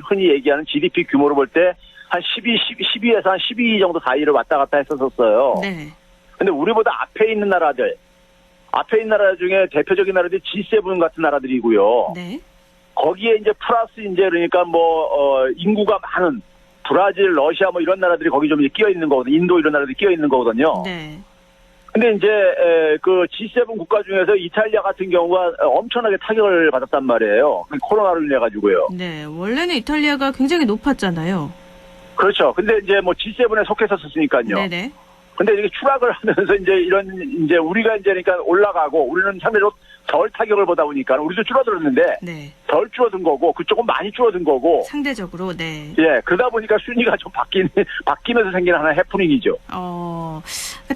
[SPEAKER 6] 흔히 얘기하는 GDP 규모로 볼 때 한 12에서 한 12 정도 사이를 왔다 갔다 했었어요.
[SPEAKER 1] 네.
[SPEAKER 6] 근데 우리보다 앞에 있는 나라 중에 대표적인 나라들이 G7 같은 나라들이고요.
[SPEAKER 1] 네.
[SPEAKER 6] 거기에 이제 플러스 이제 그러니까 인구가 많은 브라질, 러시아 뭐 이런 나라들이 거기 좀 끼어 있는 거거든요. 인도 이런 나라들이 끼어 있는 거거든요.
[SPEAKER 1] 네.
[SPEAKER 6] 근데 이제 그 G7 국가 중에서 이탈리아 같은 경우가 엄청나게 타격을 받았단 말이에요. 코로나로 인해 가지고요.
[SPEAKER 1] 네. 원래는 이탈리아가 굉장히 높았잖아요.
[SPEAKER 6] 그렇죠. 근데 이제 뭐 G7에 속했었으니까요.
[SPEAKER 1] 네네.
[SPEAKER 6] 근데 이게 추락을 하면서 이제 우리가 이제 그러니까 올라가고 우리는 상대적으로 덜 타격을 보다 보니까 우리도 줄어들었는데
[SPEAKER 1] 네.
[SPEAKER 6] 덜 줄어든 거고 그쪽은 많이 줄어든 거고.
[SPEAKER 1] 상대적으로 네.
[SPEAKER 6] 예, 그러다 보니까 순위가 좀 바뀌면서 생긴 하나의 해프닝이죠.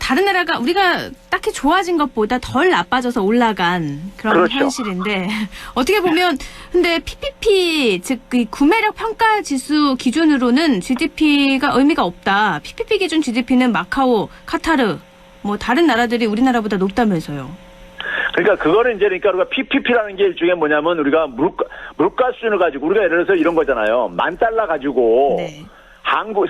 [SPEAKER 1] 다른 나라가 우리가 딱히 좋아진 것보다 덜 나빠져서 올라간 그런
[SPEAKER 6] 그렇죠.
[SPEAKER 1] 현실인데 어떻게 보면 근데 PPP 즉 그 구매력 평가 지수 기준으로는 GDP가 의미가 없다. PPP 기준 GDP는 마카오, 카타르 뭐 다른 나라들이 우리나라보다 높다면서요.
[SPEAKER 6] 그러니까 그거는 이제 그러니까 우리가 PPP라는 게 일종의 뭐냐면 우리가 물가 수준을 가지고 우리가 예를 들어서 이런 거잖아요. $10,000 가지고
[SPEAKER 1] 네.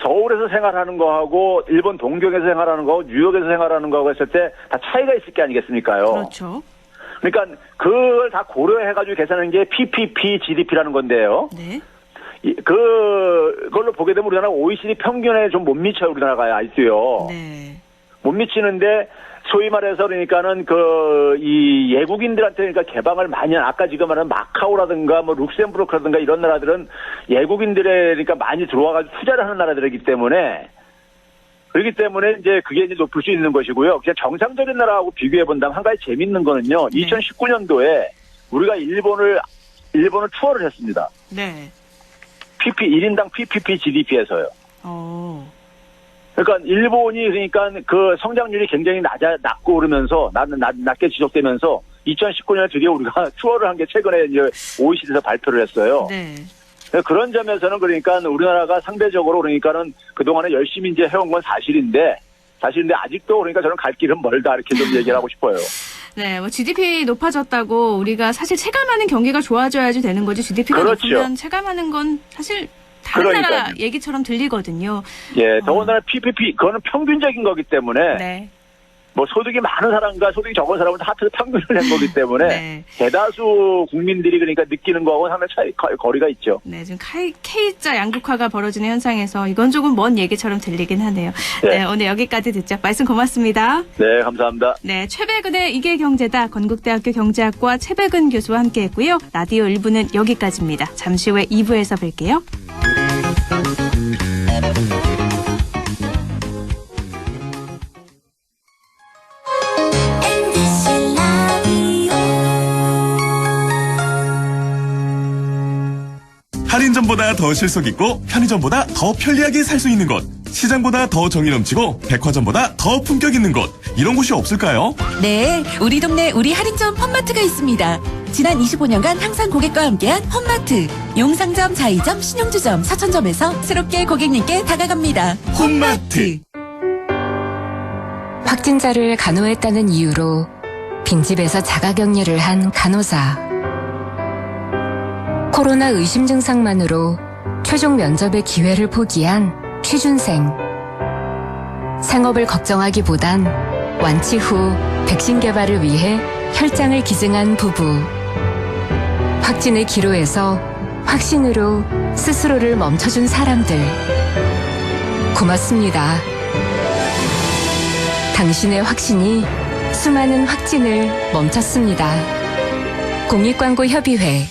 [SPEAKER 6] 서울에서 생활하는 거하고 일본 동경에서 생활하는 거하고 뉴욕에서 생활하는 거하고 했을 때 다 차이가 있을 게 아니겠습니까요?
[SPEAKER 1] 그렇죠.
[SPEAKER 6] 그러니까 그걸 다 고려해가지고 계산하는 게 PPP GDP라는 건데요.
[SPEAKER 1] 네.
[SPEAKER 6] 그걸로 보게 되면 우리나라 OECD 평균에 좀 못 미쳐요. 우리나라가 아직도요.
[SPEAKER 1] 네.
[SPEAKER 6] 못 미치는데 소위 말해서 그러니까는 이 외국인들한테 그러니까 개방을 많이 아까 지금 말한 마카오라든가 뭐 룩셈부르크라든가 이런 나라들은 외국인들의 그러니까 많이 들어와가지고 투자를 하는 나라들이기 때문에 그렇기 때문에 이제 그게 이제 높을 수 있는 것이고요. 그냥 정상적인 나라하고 비교해 본다면 한 가지 재밌는 거는요.
[SPEAKER 1] 네.
[SPEAKER 6] 2019년도에 우리가 일본을 투어를 했습니다.
[SPEAKER 1] 네.
[SPEAKER 6] 1인당 PPP GDP에서요. 그러니까 일본이 그러니까 그 성장률이 굉장히 낮고 오르면서 낮게 지속되면서 2019년에 드디어 우리가 투어를 한 게 최근에 이제 OECD에서 발표를 했어요.
[SPEAKER 1] 네.
[SPEAKER 6] 그런 점에서는 그러니까 우리나라가 상대적으로 그러니까는 그동안에 열심히 이제 해온 건 사실인데 아직도 그러니까 저는 갈 길은 멀다 이렇게 좀 얘기를 하고 싶어요.
[SPEAKER 1] 네, 뭐 GDP 높아졌다고 우리가 사실 체감하는 경기가 좋아져야지 되는 거지 GDP가
[SPEAKER 6] 그렇죠.
[SPEAKER 1] 높으면 체감하는 건 사실 다른 나라
[SPEAKER 6] 그러니까요.
[SPEAKER 1] 얘기처럼 들리거든요.
[SPEAKER 6] 예, 더군다나 PPP 그거는 평균적인 거기 때문에
[SPEAKER 1] 네.
[SPEAKER 6] 뭐 소득이 많은 사람과 소득이 적은 사람은 다 평균을 낸 거기 때문에
[SPEAKER 1] 네.
[SPEAKER 6] 대다수 국민들이 그러니까 느끼는 거하고 상당히 거리가 있죠.
[SPEAKER 1] 네, 지금 K자 양극화가 벌어지는 현상에서 이건 조금 먼 얘기처럼 들리긴 하네요. 네,
[SPEAKER 6] 네.
[SPEAKER 1] 오늘 여기까지 듣죠. 말씀 고맙습니다.
[SPEAKER 6] 네, 감사합니다.
[SPEAKER 1] 네, 최백은의 이게 경제다 건국대학교 경제학과 최백은 교수와 함께했고요. 라디오 1부는 여기까지입니다. 잠시 후에 2부에서 뵐게요.
[SPEAKER 7] 할인점보다 더 실속 있고 편의점보다 더 편리하게 살 수 있는 곳 시장보다 더 정이 넘치고 백화점보다 더 품격 있는 곳, 이런 곳이 없을까요?
[SPEAKER 8] 네, 우리 동네 우리 할인점 홈마트가 있습니다. 지난 25년간 항상 고객과 함께한 홈마트. 용상점, 자이점, 신용주점, 사천점에서 새롭게 고객님께 다가갑니다. 홈마트.
[SPEAKER 2] 확진자를 간호했다는 이유로 빈집에서 자가격리를 한 간호사. 코로나 의심 증상만으로 최종 면접의 기회를 포기한 취준생. 생업을 걱정하기보단 완치 후 백신 개발을 위해 혈장을 기증한 부부. 확진의 기로에서 확신으로 스스로를 멈춰준 사람들. 고맙습니다. 당신의 확신이 수많은 확진을 멈췄습니다. 공익광고협의회.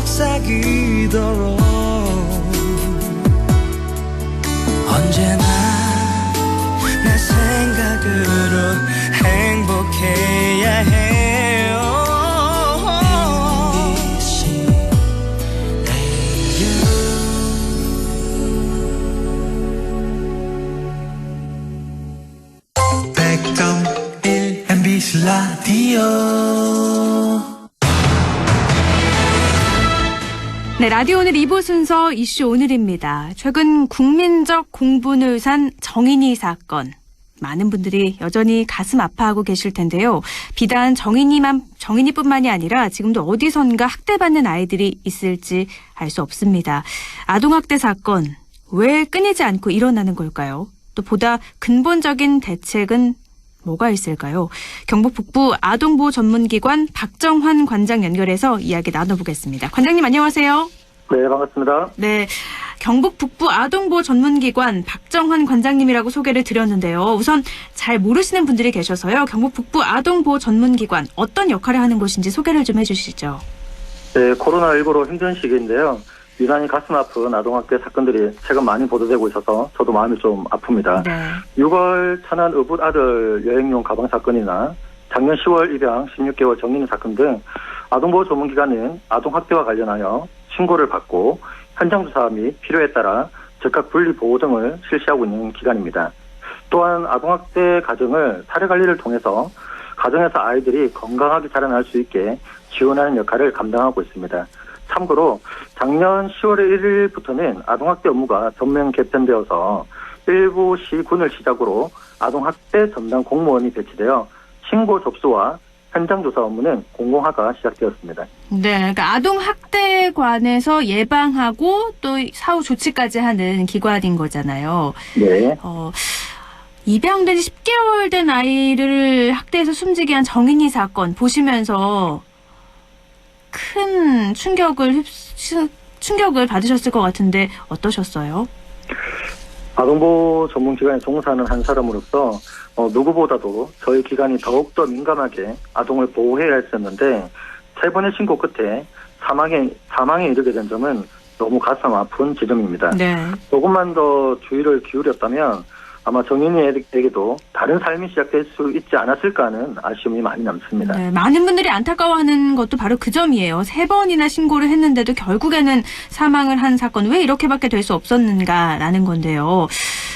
[SPEAKER 9] 속삭이도록 언제나 내 생각으로 행복해야 해요. MBC 라디오 100.1 MBC 라디오.
[SPEAKER 1] 네, 라디오 오늘 2부 순서 이슈 오늘입니다. 최근 국민적 공분을 산 정인이 사건. 많은 분들이 여전히 가슴 아파하고 계실 텐데요. 비단 정인이뿐만이 아니라 지금도 어디선가 학대받는 아이들이 있을지 알 수 없습니다. 아동학대 사건, 왜 끊이지 않고 일어나는 걸까요? 또 보다 근본적인 대책은 뭐가 있을까요? 경북 북부 아동보호 전문기관 박정환 관장 연결해서 이야기 나눠보겠습니다. 관장님 안녕하세요.
[SPEAKER 6] 네, 반갑습니다.
[SPEAKER 1] 네, 경북 북부 아동보호 전문기관 박정환 관장님이라고 소개를 드렸는데요. 우선 잘 모르시는 분들이 계셔서요. 경북 북부 아동보호 전문기관 어떤 역할을 하는 곳인지 소개를 좀 해주시죠.
[SPEAKER 10] 네, 코로나19로 힘든 시기인데요. 유난히 가슴 아픈 아동학대 사건들이 최근 많이 보도되고 있어서 저도 마음이 좀 아픕니다.
[SPEAKER 1] 네.
[SPEAKER 10] 6월 천안 의붓 아들 여행용 가방 사건이나 작년 10월 입양 16개월 정인 사건 등 아동보호 전문기관은 아동학대와 관련하여 신고를 받고 현장 조사 및 필요에 따라 즉각 분리 보호 등을 실시하고 있는 기관입니다. 또한 아동학대 가정을 사례관리를 통해서 가정에서 아이들이 건강하게 자라날 수 있게 지원하는 역할을 감당하고 있습니다. 참고로 작년 10월 1일부터는 아동학대 업무가 전면 개편되어서 일부 시군을 시작으로 아동학대 전담 공무원이 배치되어 신고 접수와 현장 조사 업무는 공공화가 시작되었습니다.
[SPEAKER 1] 네, 그러니까 아동학대관에서 예방하고 또 사후 조치까지 하는 기관인 거잖아요.
[SPEAKER 10] 네.
[SPEAKER 1] 입양된 지 10개월 된 아이를 학대해서 숨지게 한 정인이 사건 보시면서 큰 충격을 받으셨을 것 같은데 어떠셨어요?
[SPEAKER 10] 아동보호 전문기관에 종사하는 한 사람으로서 누구보다도 저희 기관이 더욱더 민감하게 아동을 보호해야 했었는데 3번의 신고 끝에 사망에 이르게 된 점은 너무 가슴 아픈 지점입니다.
[SPEAKER 1] 네.
[SPEAKER 10] 조금만 더 주의를 기울였다면 아마 정인이에게도 다른 삶이 시작될 수 있지 않았을까 하는 아쉬움이 많이 남습니다.
[SPEAKER 1] 네, 많은 분들이 안타까워하는 것도 바로 그 점이에요. 3번이나 신고를 했는데도 결국에는 사망을 한 사건 왜 이렇게밖에 될 수 없었는가라는 건데요.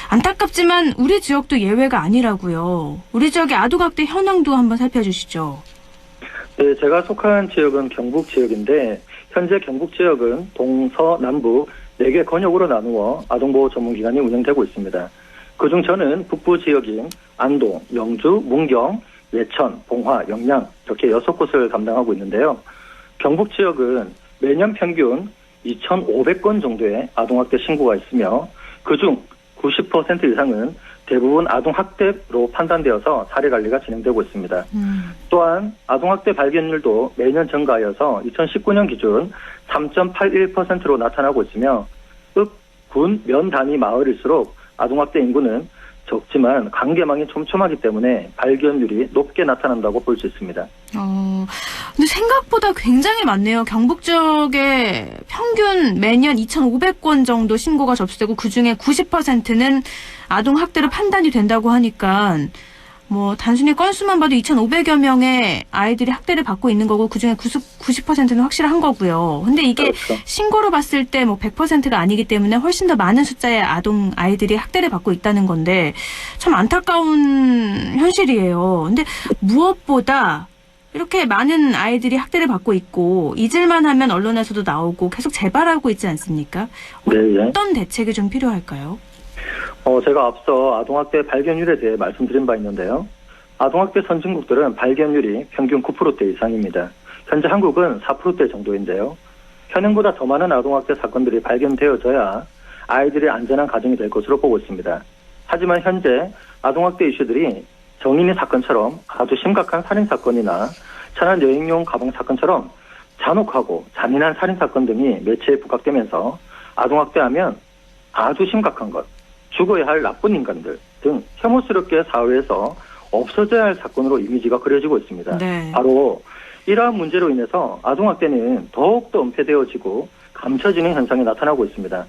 [SPEAKER 1] 안타깝지만 우리 지역도 예외가 아니라고요. 우리 지역의 아동학대 현황도 한번 살펴주시죠.
[SPEAKER 10] 네, 제가 속한 지역은 경북 지역인데 현재 경북 지역은 동서, 남북 4개 권역으로 나누어 아동보호 전문기관이 운영되고 있습니다. 그중 저는 북부 지역인 안동, 영주, 문경, 예천, 봉화, 영양 이렇게 6곳을 담당하고 있는데요. 경북 지역은 매년 평균 2,500건 정도의 아동학대 신고가 있으며 그중 90% 이상은 대부분 아동학대로 판단되어서 사례관리가 진행되고 있습니다. 또한 아동학대 발견율도 매년 증가하여서 2019년 기준 3.81%로 나타나고 있으며 읍, 군, 면 단위 마을일수록 아동학대 인구는 적지만 관계망이 촘촘하기 때문에 발견율이 높게 나타난다고 볼 수 있습니다.
[SPEAKER 1] 근데 생각보다 굉장히 많네요. 경북 지역에 평균 매년 2,500건 정도 신고가 접수되고 그중에 90%는 아동학대로 판단이 된다고 하니까 뭐 단순히 건수만 봐도 2,500여 명의 아이들이 학대를 받고 있는 거고 그중에 90%는 확실한 거고요. 근데 이게
[SPEAKER 10] 그렇죠.
[SPEAKER 1] 신고로 봤을 때 뭐 100%가 아니기 때문에 훨씬 더 많은 숫자의 아이들이 학대를 받고 있다는 건데 참 안타까운 현실이에요. 근데 무엇보다 이렇게 많은 아이들이 학대를 받고 있고 잊을만 하면 언론에서도 나오고 계속 재발하고 있지 않습니까?
[SPEAKER 10] 네.
[SPEAKER 1] 어떤 대책이 좀 필요할까요?
[SPEAKER 10] 제가 앞서 아동학대 발견율에 대해 말씀드린 바 있는데요. 아동학대 선진국들은 발견율이 평균 9% 이상입니다. 현재 한국은 4% 정도인데요. 현행보다 더 많은 아동학대 사건들이 발견되어져야 아이들이 안전한 가정이 될 것으로 보고 있습니다. 하지만 현재 아동학대 이슈들이 정인이 사건처럼 아주 심각한 살인사건이나 천안 여행용 가방 사건처럼 잔혹하고 잔인한 살인사건 등이 매체에 부각되면서 아동학대하면 아주 심각한 것, 죽어야 할 나쁜 인간들 등 혐오스럽게 사회에서 없어져야 할 사건으로 이미지가 그려지고 있습니다.
[SPEAKER 1] 네.
[SPEAKER 10] 바로 이러한 문제로 인해서 아동학대는 더욱더 은폐되어지고 감춰지는 현상이 나타나고 있습니다.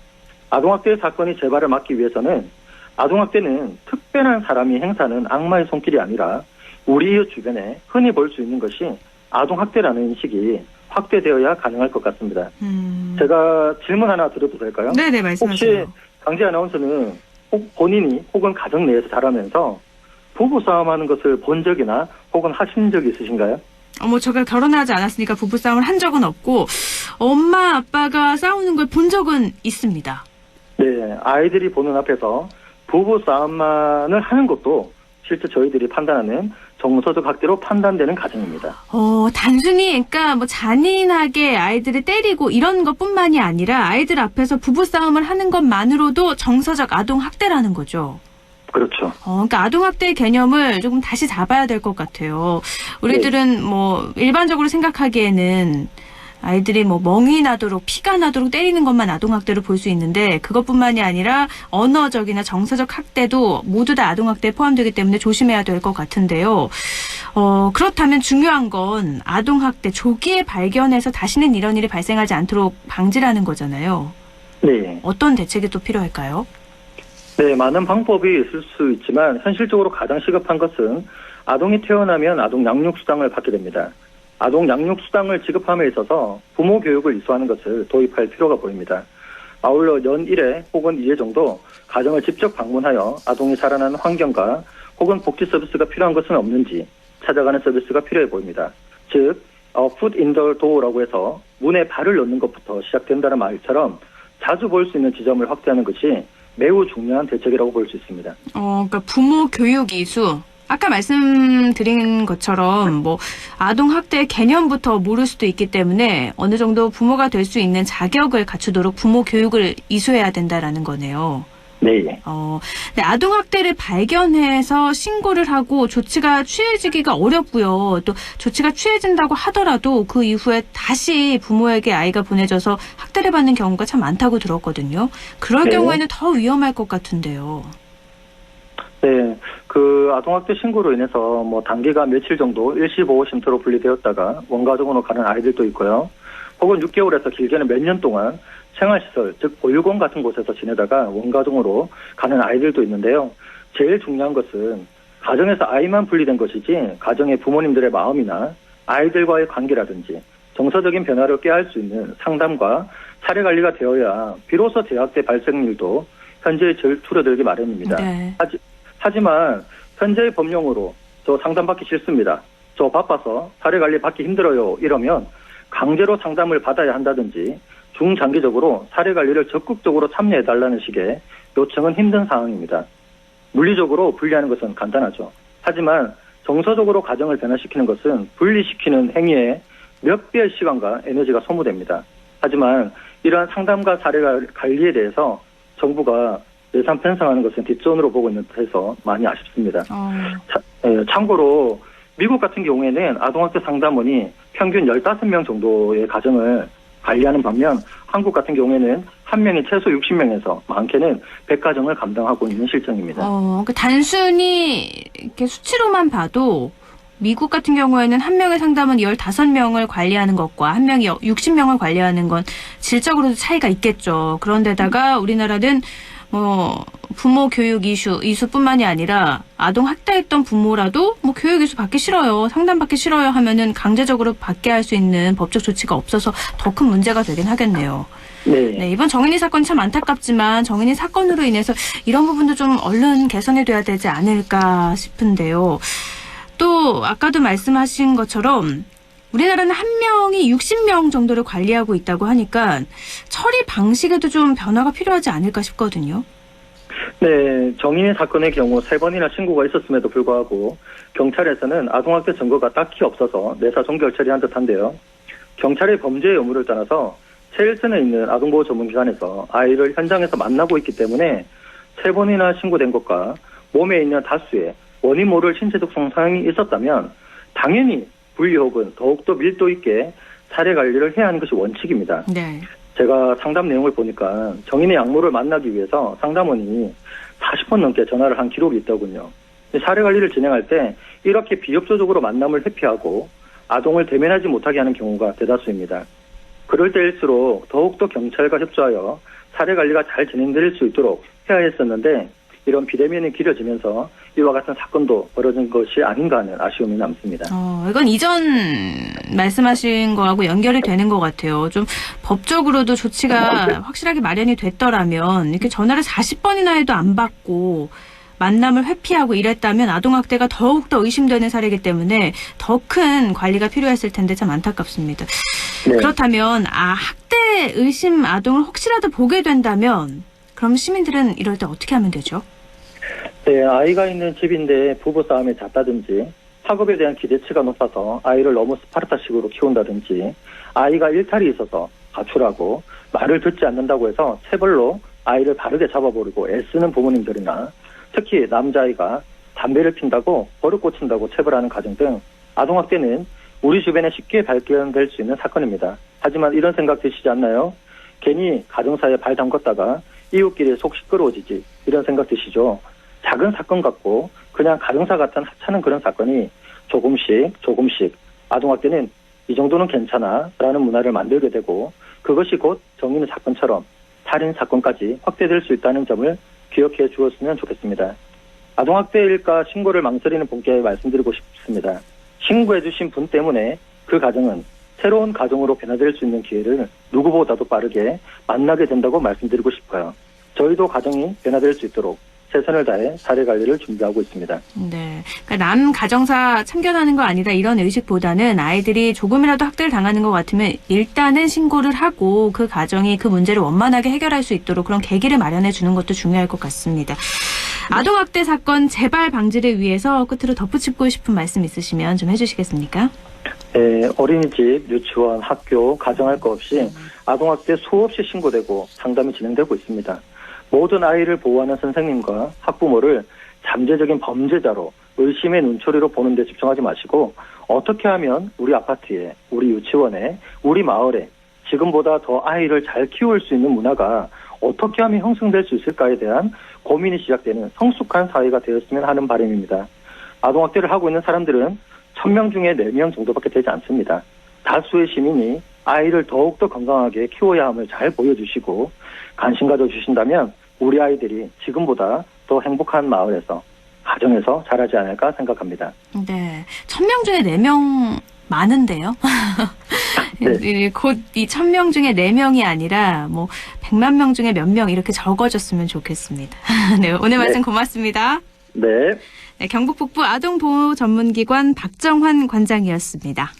[SPEAKER 10] 아동학대 사건이 재발을 막기 위해서는 아동학대는 특별한 사람이 행사하는 악마의 손길이 아니라 우리 이웃 주변에 흔히 볼 수 있는 것이 아동학대라는 인식이 확대되어야 가능할 것 같습니다. 제가 질문 하나 드려도 될까요?
[SPEAKER 1] 네네, 말씀하세요.
[SPEAKER 10] 혹시 강지 아나운서는 본인이 혹은 가정 내에서 자라면서 부부싸움하는 것을 본 적이나 혹은 하신 적이 있으신가요?
[SPEAKER 1] 제가 결혼하지 않았으니까 부부싸움을 한 적은 없고 엄마 아빠가 싸우는 걸 본 적은 있습니다.
[SPEAKER 10] 네, 아이들이 보는 앞에서 부부싸움만을 하는 것도 실제 저희들이 판단하는 정서적 학대로 판단되는 가정입니다.
[SPEAKER 1] 단순히 그러니까 뭐 잔인하게 아이들을 때리고 이런 것뿐만이 아니라 아이들 앞에서 부부싸움을 하는 것만으로도 정서적 아동 학대라는 거죠.
[SPEAKER 10] 그렇죠.
[SPEAKER 1] 그러니까 아동학대 개념을 조금 다시 잡아야 될 것 같아요. 우리들은 뭐 일반적으로 생각하기에는 아이들이 뭐 멍이 나도록 피가 나도록 때리는 것만 아동학대로 볼 수 있는데 그것뿐만이 아니라 언어적이나 정서적 학대도 모두 다 아동학대에 포함되기 때문에 조심해야 될 것 같은데요. 그렇다면 중요한 건 아동학대 조기에 발견해서 다시는 이런 일이 발생하지 않도록 방지라는 거잖아요.
[SPEAKER 10] 네.
[SPEAKER 1] 어떤 대책이 또 필요할까요?
[SPEAKER 10] 네, 많은 방법이 있을 수 있지만 현실적으로 가장 시급한 것은 아동이 태어나면 아동 양육수당을 받게 됩니다. 아동 양육수당을 지급함에 있어서 부모 교육을 이수하는 것을 도입할 필요가 보입니다. 아울러 연 1회 혹은 2회 정도 가정을 직접 방문하여 아동이 자라나는 환경과 혹은 복지 서비스가 필요한 것은 없는지 찾아가는 서비스가 필요해 보입니다. 즉, foot in the door라고 해서 문에 발을 넣는 것부터 시작된다는 말처럼 자주 볼 수 있는 지점을 확대하는 것이 매우 중요한 대책이라고 볼 수 있습니다.
[SPEAKER 1] 그러니까 부모 교육 이수. 아까 말씀드린 것처럼 뭐 아동 학대 개념부터 모를 수도 있기 때문에 어느 정도 부모가 될 수 있는 자격을 갖추도록 부모 교육을 이수해야 된다라는 거네요.
[SPEAKER 10] 네.
[SPEAKER 1] 근데 아동 학대를 발견해서 신고를 하고 조치가 취해지기가 어렵고요. 또 조치가 취해진다고 하더라도 그 이후에 다시 부모에게 아이가 보내져서 학대를 받는 경우가 참 많다고 들었거든요. 그럴
[SPEAKER 10] 네.
[SPEAKER 1] 경우에는 더 위험할 것 같은데요.
[SPEAKER 10] 네, 그 아동학대 신고로 인해서 뭐 단기가 며칠 정도 일시보호 쉼터로 분리되었다가 원가정으로 가는 아이들도 있고요. 혹은 6개월에서 길게는 몇 년 동안 생활시설, 즉 보육원 같은 곳에서 지내다가 원가정으로 가는 아이들도 있는데요. 제일 중요한 것은 가정에서 아이만 분리된 것이지 가정의 부모님들의 마음이나 아이들과의 관계라든지 정서적인 변화를 꾀할 수 있는 상담과 사례 관리가 되어야 비로소 재학대 발생률도 현재 줄어들기 마련입니다.
[SPEAKER 1] 네.
[SPEAKER 10] 하지만 현재의 법령으로 저 상담받기 싫습니다. 저 바빠서 사례 관리 받기 힘들어요. 이러면 강제로 상담을 받아야 한다든지 중장기적으로 사례 관리를 적극적으로 참여해달라는 식의 요청은 힘든 상황입니다. 물리적으로 분리하는 것은 간단하죠. 하지만 정서적으로 가정을 변화시키는 것은 분리시키는 행위에 몇 배의 시간과 에너지가 소모됩니다. 하지만 이러한 상담과 사례 관리에 대해서 정부가 예산 편성하는 것은 뒷전으로 보고 있는 듯해서 많이 아쉽습니다. 참고로 미국 같은 경우에는 아동학대 상담원이 평균 15명 정도의 가정을 관리하는 반면 한국 같은 경우에는 한 명이 최소 60명에서 많게는 100가정을 감당하고 있는 실정입니다.
[SPEAKER 1] 단순히 이렇게 수치로만 봐도 미국 같은 경우에는 한 명의 상담원 15명을 관리하는 것과 한 명이 60명을 관리하는 건 질적으로도 차이가 있겠죠. 그런데다가 우리나라는 부모 교육 이수뿐만이 아니라 아동 학대했던 부모라도 교육 이수 받기 싫어요, 상담 받기 싫어요 하면은 강제적으로 받게 할 수 있는 법적 조치가 없어서 더 큰 문제가 되긴 하겠네요. 네, 이번 정인이 사건 참 안타깝지만 정인이 사건으로 인해서 이런 부분도 좀 얼른 개선이 돼야 되지 않을까 싶은데요. 또 아까도 말씀하신 것처럼 우리나라는 한 명이 60명 정도를 관리하고 있다고 하니까 처리 방식에도 좀 변화가 필요하지 않을까 싶거든요.
[SPEAKER 10] 네, 정인이 사건의 경우 3번이나 신고가 있었음에도 불구하고 경찰에서는 아동학대 증거가 딱히 없어서 내사 종결 처리한 듯한데요. 경찰의 범죄의 의무를 떠나서 체일선에 있는 아동보호 전문기관에서 아이를 현장에서 만나고 있기 때문에 3번이나 신고된 것과 몸에 있는 다수의 원인 모를 신체적 손상이 있었다면 당연히 분리 혹은 더욱더 밀도 있게 사례 관리를 해야 하는 것이 원칙입니다.
[SPEAKER 1] 네.
[SPEAKER 10] 제가 상담 내용을 보니까 정인의 양모를 만나기 위해서 상담원이 40번 넘게 전화를 한 기록이 있더군요. 사례 관리를 진행할 때 이렇게 비협조적으로 만남을 회피하고 아동을 대면하지 못하게 하는 경우가 대다수입니다. 그럴 때일수록 더욱더 경찰과 협조하여 사례 관리가 잘 진행될 수 있도록 해야 했었는데 이런 비대면이 길어지면서 이와 같은 사건도 벌어진 것이 아닌가 하는 아쉬움이 남습니다.
[SPEAKER 1] 이건 이전 말씀하신 거하고 연결이 되는 것 같아요. 좀 법적으로도 조치가 확실하게 마련이 됐더라면 이렇게 전화를 40번이나 해도 안 받고 만남을 회피하고 이랬다면 아동학대가 더욱더 의심되는 사례이기 때문에 더 큰 관리가 필요했을 텐데 참 안타깝습니다.
[SPEAKER 10] 네.
[SPEAKER 1] 그렇다면 학대 의심 아동을 혹시라도 보게 된다면 그럼 시민들은 이럴 때 어떻게 하면 되죠?
[SPEAKER 10] 네, 아이가 있는 집인데 부부싸움에 잦다든지 학업에 대한 기대치가 높아서 아이를 너무 스파르타식으로 키운다든지 아이가 일탈이 있어서 가출하고 말을 듣지 않는다고 해서 체벌로 아이를 바르게 잡아버리고 애쓰는 부모님들이나 특히 남자아이가 담배를 핀다고 버릇 고친다고 체벌하는 가정 등 아동학대는 우리 주변에 쉽게 발견될 수 있는 사건입니다. 하지만 이런 생각 드시지 않나요? 괜히 가정사에 발 담궜다가 이웃끼리 속 시끄러워지지 이런 생각 드시죠? 작은 사건 같고 그냥 가정사 같은 하찮은 그런 사건이 조금씩 아동학대는 이 정도는 괜찮아 라는 문화를 만들게 되고 그것이 곧 정인 사건처럼 살인 사건까지 확대될 수 있다는 점을 기억해 주었으면 좋겠습니다. 아동학대일까 신고를 망설이는 분께 말씀드리고 싶습니다. 신고해 주신 분 때문에 그 가정은 새로운 가정으로 변화될 수 있는 기회를 누구보다도 빠르게 만나게 된다고 말씀드리고 싶어요. 저희도 가정이 변화될 수 있도록 최선을 다해 사례 관리를 준비하고 있습니다.
[SPEAKER 1] 네, 그러니까 남 가정사 참견하는 거 아니다 이런 의식보다는 아이들이 조금이라도 학대를 당하는 것 같으면 일단은 신고를 하고 그 가정이 그 문제를 원만하게 해결할 수 있도록 그런 계기를 마련해 주는 것도 중요할 것 같습니다. 아동학대 사건 재발 방지를 위해서 끝으로 덧붙이고 싶은 말씀 있으시면 좀 해주시겠습니까?
[SPEAKER 10] 네, 어린이집, 유치원, 학교, 가정할 것 없이 아동학대 수없이 신고되고 상담이 진행되고 있습니다. 모든 아이를 보호하는 선생님과 학부모를 잠재적인 범죄자로 의심의 눈초리로 보는 데 집중하지 마시고 어떻게 하면 우리 아파트에, 우리 유치원에, 우리 마을에 지금보다 더 아이를 잘 키울 수 있는 문화가 어떻게 하면 형성될 수 있을까에 대한 고민이 시작되는 성숙한 사회가 되었으면 하는 바람입니다. 아동학대를 하고 있는 사람들은 1000명 중에 4명 정도밖에 되지 않습니다. 다수의 시민이 아이를 더욱더 건강하게 키워야 함을 잘 보여주시고 관심 가져주신다면 우리 아이들이 지금보다 더 행복한 마을에서 가정에서 자라지 않을까 생각합니다.
[SPEAKER 1] 네, 1000명 중에 4명 많은데요.
[SPEAKER 10] 네.
[SPEAKER 1] 곧 이 1000명 중에 4명이 아니라 100만 명 중에 몇 명 이렇게 적어졌으면 좋겠습니다. 네, 오늘 말씀 고맙습니다.
[SPEAKER 10] 네.
[SPEAKER 1] 네, 경북 북부 아동보호 전문기관 박정환 관장이었습니다.